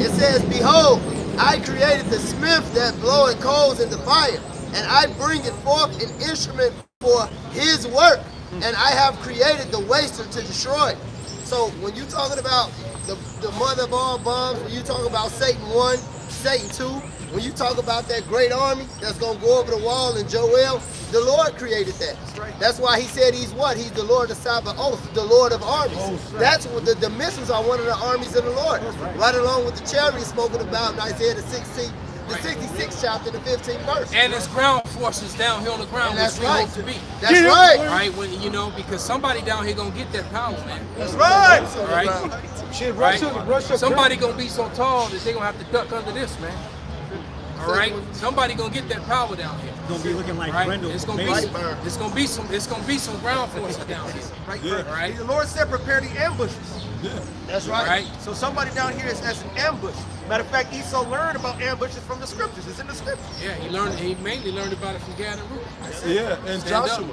It says, "Behold, I created the smith that bloweth coals in the fire, and I bring it forth an instrument for his work, and I have created the waster to destroy." So when you're talking about the mother of all bombs, when you talk about Satan 1, Satan 2, when you talk about that great army that's going to go over the wall in Joel, the Lord created that. That's why he said he's what? He's the Lord of Sabaoth, the Lord of armies. That's what the missiles are, one of the armies of the Lord. Right along with the chariots spoken about in Isaiah the 66th chapter, the 15th verse. And it's ground forces down here on the ground, that's which we hope to be. That's right. Right, when you know, because somebody down here gonna get that power, man. That's right. Right? Somebody gonna be so tall that they gonna have to duck under this, man. All right, somebody gonna get that power down here. It's gonna be looking like Grendel. It's gonna be some ground forces down here. Right. The Lord said, "Prepare the ambushes." That's right. Right. So somebody down here is as an ambush. Matter of fact, Esau learned about ambushes from the scriptures. It's in the scriptures. Yeah, he mainly learned about it from Gad and Reuben. Yeah, and Joshua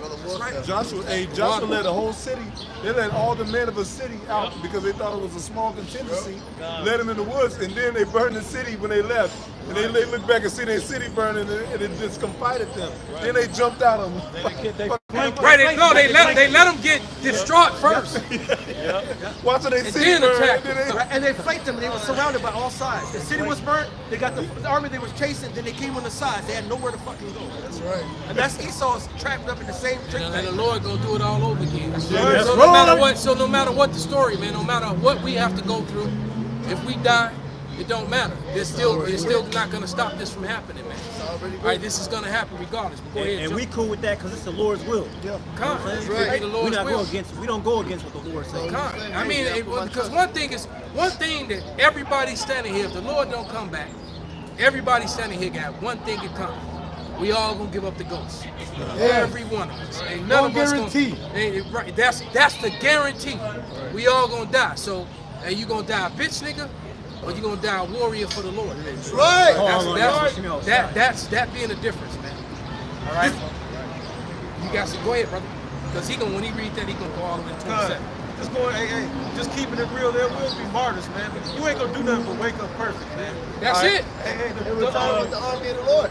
led a whole city. They let all the men of a city out because they thought it was a small contingency. Let them in the woods, and then they burned the city when they left. And they looked back and see their city burning, and it just confided them. Then they jumped out of them. They let them get distraught first. Watching they city burn. And they flanked them. They were surrounded by all sides. The city was burnt. They got the army they was chasing. Then they came on the sides. They had nowhere to fucking go. That's right. And that's Esau's trapped up in the same trick. And the Lord gonna do it all over again. That's So no matter what the story, man, no matter what we have to go through, if we die, it don't matter. It's still not gonna stop this from happening, man. All right, this is gonna happen regardless. But go ahead, and we cool with that because it's the Lord's will. Yeah. That's right. The Lord's will. We don't go against what the Lord says. I mean, because one thing that everybody standing here, if the Lord don't come back, everybody standing here got one thing in common. We all gonna give up the ghost. Every one of us. Ain't none of us gonna, right. That's the guarantee. We all gonna die. So, you gonna die a bitch nigga, or you gonna die a warrior for the Lord? That's right. That being the difference, man. All right. You guys go ahead, brother. Because when he read that, he gonna go all the way to 27. Just keeping it real, there will be martyrs, man. But you ain't gonna do nothing but wake up perfect, man. That's it. It was all with the army of the Lord.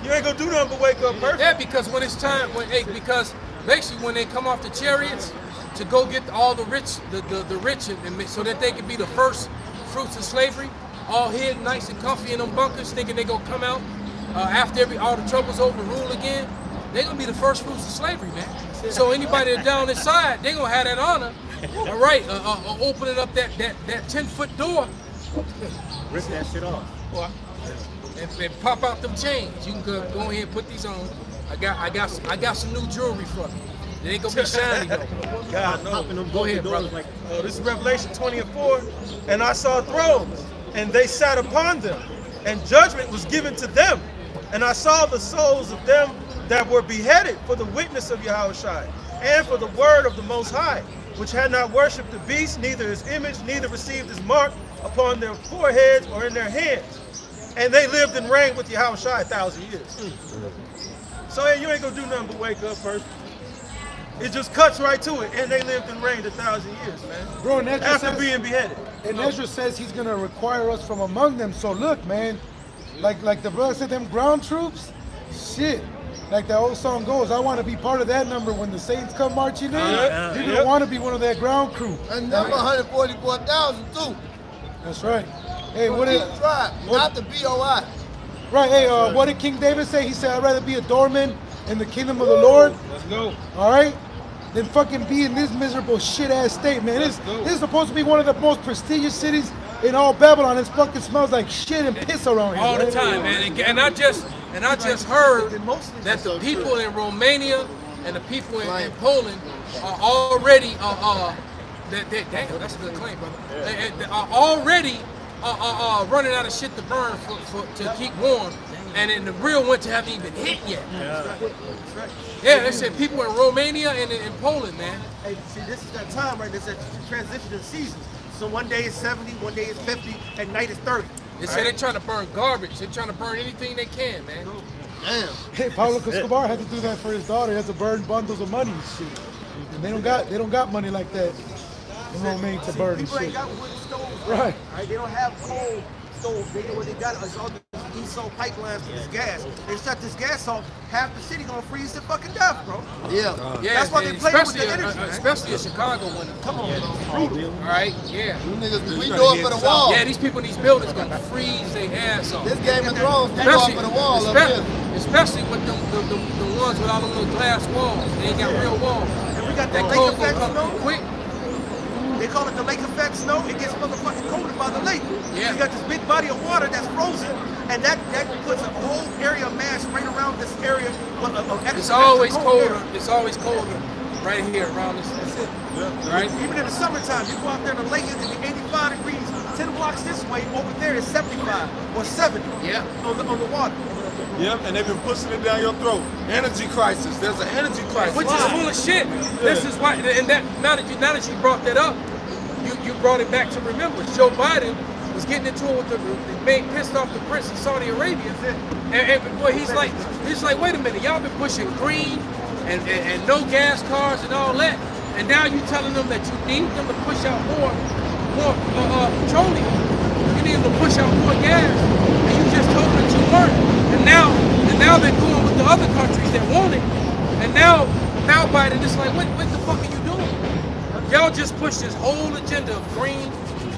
You ain't gonna do nothing but wake up perfect. Yeah, because when it's time, because basically when they come off the chariots to go get all the rich, the rich, and so that they can be the first fruits of slavery, all hid nice and comfy in them bunkers, thinking they gonna come out after all the trouble's over, rule again. They're gonna be the first fruits of slavery, man. So anybody that's down inside, they gonna have that honor. All right, opening up that 10-foot door. Rip that shit off. And pop out them chains. You can go ahead and put these on. I got some new jewelry for you. It ain't gonna be shiny though. God knows. Go ahead, brother. This is Revelation 20:4. And I saw thrones, and they sat upon them, and judgment was given to them. And I saw the souls of them that were beheaded for the witness of Yahushua, and for the word of the Most High, which had not worshipped the beast, neither his image, neither received his mark upon their foreheads or in their hands. And they lived and reigned with Yahushua 1,000 years. So hey, you ain't gonna do nothing but wake up first. It just cuts right to it, and they lived and reigned 1,000 years, man. Bro, and after being beheaded. And Ezra says he's gonna require us from among them. So look, man, like the brother said, them ground troops, shit. Like that old song goes, I want to be part of that number when the Saints come marching in. You're gonna want to be one of that ground crew. And number 144,000 too. That's right. Hey, what is not the BOI? Right. Hey, what did King David say? He said, I'd rather be a doorman in the kingdom of the Lord. Let's go. All right. Than fucking be in this miserable shit ass state, man. This is supposed to be one of the most prestigious cities in all Babylon. It fucking smells like shit and piss around here. All the time, man. And I just heard that the people in Romania and the people in Poland are already damn, that's a good claim, brother. They are already running out of shit to burn to keep warm, and in the real winter haven't even hit yet. Yeah, they said people in Romania and in Poland, man. Hey, see, this is that time, right? This is that transition of seasons. So one day is 70, one day is 50, at night is 30. They say they're trying to burn garbage. They're trying to burn anything they can, man. Damn. Hey, Pablo Escobar had to do that for his daughter. He had to burn bundles of money and shit. And they don't got money like that in Romaine to burn and People shit. ain't got wood stoves. Right. They don't have coal stoves. What they got is all these old pipelines for this gas. They shut this gas off, half the city gonna freeze to fucking death, bro. Yeah. That's why they play with the energy, man. Especially in Chicago when come on, brutal. All right, yeah. Niggas, we do it for the wall. Yeah, these people in these buildings gonna freeze their ass off. This Game of Thrones, we do it for the wall up here. Especially with the ones with all them little glass walls. They ain't got real walls. And we got that lake effect snow. Quick. They call it the lake effect snow. It gets motherfucking colder by the lake. Yeah. You got this big body of water that's frozen, and that puts a whole area of mass right around this area. It's always colder. It's always colder right here around this. That's it. Yeah. Right? Even in the summertime, you go out there in the lake, it can be 85 degrees. 10 blocks this way, over there is 75 or 70. Yeah. On the water. Yep, and they've been pushing it down your throat. Energy crisis. There's an energy crisis. Which is full of shit. This is why, and that now that you brought that up, you brought it back to remembrance. Joe Biden was getting into it with the pissed off the Prince of Saudi Arabia, and boy, he's like, wait a minute, y'all been pushing green and no gas cars and all that, and now you telling them that you need them to push out more petroleum. You need them to push out more gas, and you just told them that you weren't. And now they're going with the other countries that want it. And now Biden is like, what the fuck are you doing? Y'all just pushed this whole agenda of green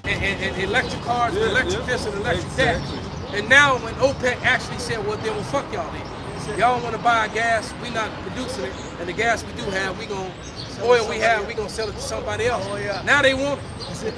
and electric cars, electric this and electric that. And now when OPEC actually said, well fuck y'all then. Y'all want to buy gas, we not producing it, and the gas we do have, we gonna sell it to somebody else. Now they want it.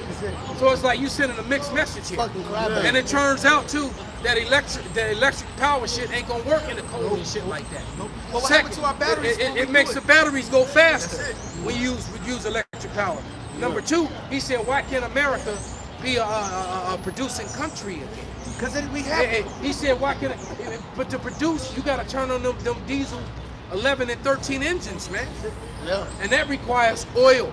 So it's like you sending a mixed message here. And it turns out too that electric power shit ain't gonna work in the cold and shit like that. What happened to our batteries? It makes the batteries go faster when you use electric power. Number two, he said, why can't America be a producing country again? Because we have. He said, why can't? But to produce, you got to turn on them diesel 11 and 13 engines, man. Yeah. And that requires oil.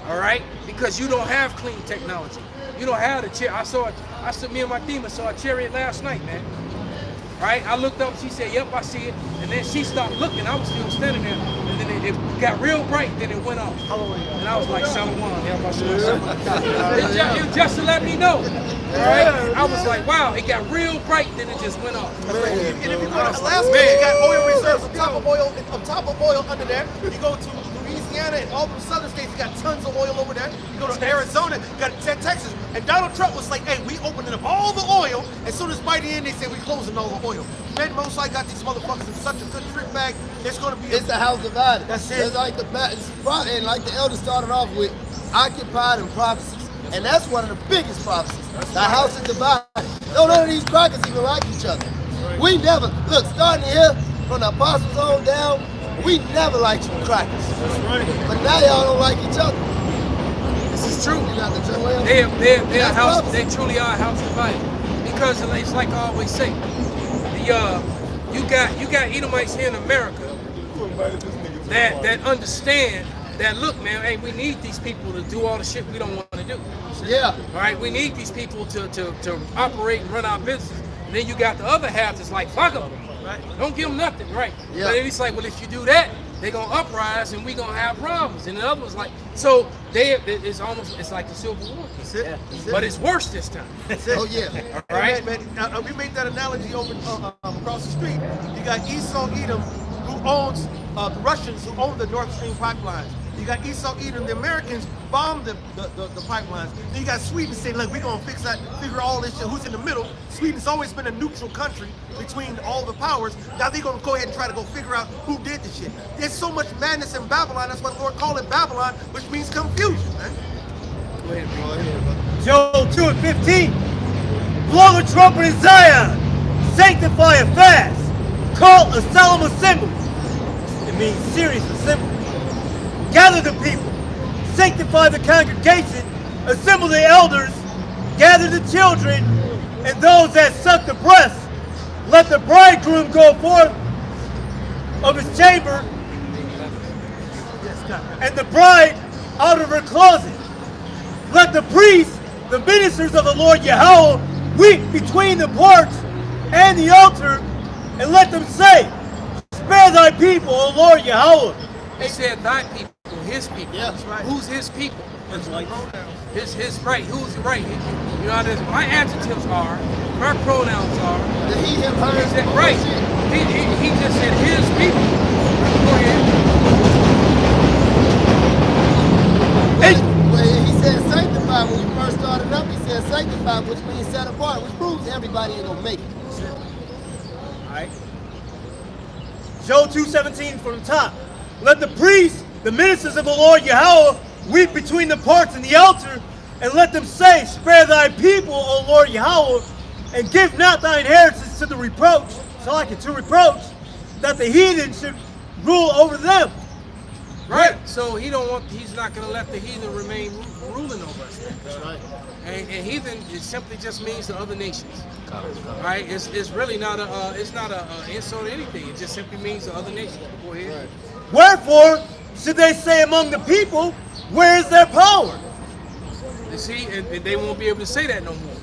All right, because you don't have clean technology. You don't have the chariot. Me and my demon saw a chariot last night, man. Right? I looked up, she said, yep, I see it. And then she stopped looking. I was still standing there. And then it got real bright, then it went off. And I was like, Shalom, it was just to let me know. Right? I was like, wow, it got real bright, then it just went off. And if you go to Alaska, you got oil reserves on top of oil under there. You go to Louisiana and all the southern states, you got tons of oil over there. You go to Arizona, you got Texas. And Donald Trump was like, hey, we opening up all the oil. As soon as by the end, they say we closing all the oil. Man, most likely got these motherfuckers in such a good trick bag. It's going to be. It's the house divided. That's it. It's like and like the elder started off with, occupied and prophecies. And that's one of the biggest prophecies. The house is divided. No, none of these crackers even like each other. We never, look, starting here, from the apostles on down, we never liked you crackers. That's right. But now y'all don't like each other. This is true. They're a house. They truly are a house divided. Because it's like I always say, you got Edomites here in America that understand that, look, man, hey, we need these people to do all the shit we don't want to do. Yeah. All right, we need these people to operate and run our business. And then you got the other half that's like, fuck them. Right? Don't give them nothing, right? Yeah. But then it's like, well, if you do that, they're gonna uprise and we gonna have problems. And the other one's like, so it's like the Civil War. That's it. But it's worse this time. Oh yeah. All right. Man, we made that analogy over across the street. You got Esau Edom, who owns the Russians who own the Nord Stream pipelines. You got Esau Edom, the Americans bombed the pipelines. Then you got Sweden saying, look, we're gonna fix that, figure all this shit. Who's in the middle? Sweden's always been a neutral country between all the powers. Now they're gonna go ahead and try to go figure out who did the shit. There's so much madness in Babylon. That's why the Lord called it Babylon, which means confusion, man. Go ahead, Joel 2 and 15. Blow a trumpet in Zion. Sanctify a fast. Call a solemn assembly. It means serious assembly. Gather the people. Sanctify the congregation. Assemble the elders. Gather the children and those that suck the breast. Let the bridegroom go forth of his chamber and the bride out of her closet. Let the priests, the ministers of the Lord Yahweh, weep between the porch and the altar, and let them say, spare thy people, O Lord Yahweh. He said thy people, his people. Yeah, that's right. Who's his people? It's like His right. Who's right? You know, my adjectives are, my pronouns are. The he, him, her. He said, right. He just said his people. Go ahead. Well, he said sanctified when we first started up. He said sanctified, which means set apart, which proves everybody ain't gonna make it. All right. Joel 2:17 from the top. Let the priests, the ministers of the Lord Yahweh, weep between the porch and the altar, and let them say, spare thy people, O Lord Yahweh, and give not thine inheritance to the reproach, so like it to reproach, that the heathen should rule over them. Right. So he's not going to let the heathen remain ruling over us. That's right. And heathen, it simply just means the other nations. Right? It's really not it's not a insult or anything. It just simply means the other nations. Go ahead. Right. Wherefore should they say among the people, where is their power? You see, and they won't be able to say that no more.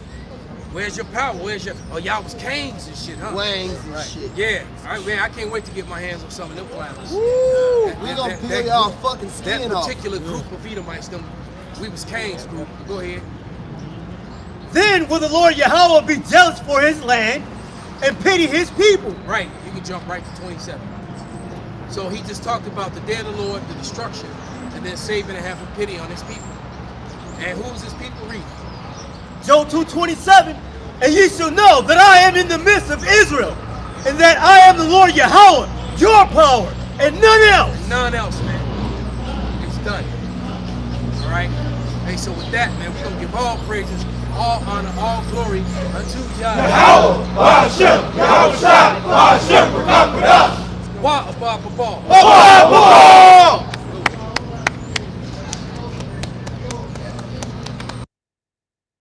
Where's your power? Where's your y'all was canes and shit, huh? Wangs and shit. Yeah. All right, man, I can't wait to get my hands on some of them clowns. Woo! We gonna peel y'all fucking skin that off. particular group of Edomites, we was Cain's group. Go ahead. Then will the Lord Yahweh be jealous for his land and pity his people. Right. You can jump right to 27. So he just talked about the day of the Lord, the destruction, and then saving and having pity on his people. And who's his people? Read. Joel 2:27, and ye shall know that I am in the midst of Israel, and that I am the Lord Yahweh, your power, and none else. None else, man. It's done. All right. Hey, so with that, man, we're gonna give all praises, all honor, all glory unto Yahweh. Yahweh, Hashem, Yahweh.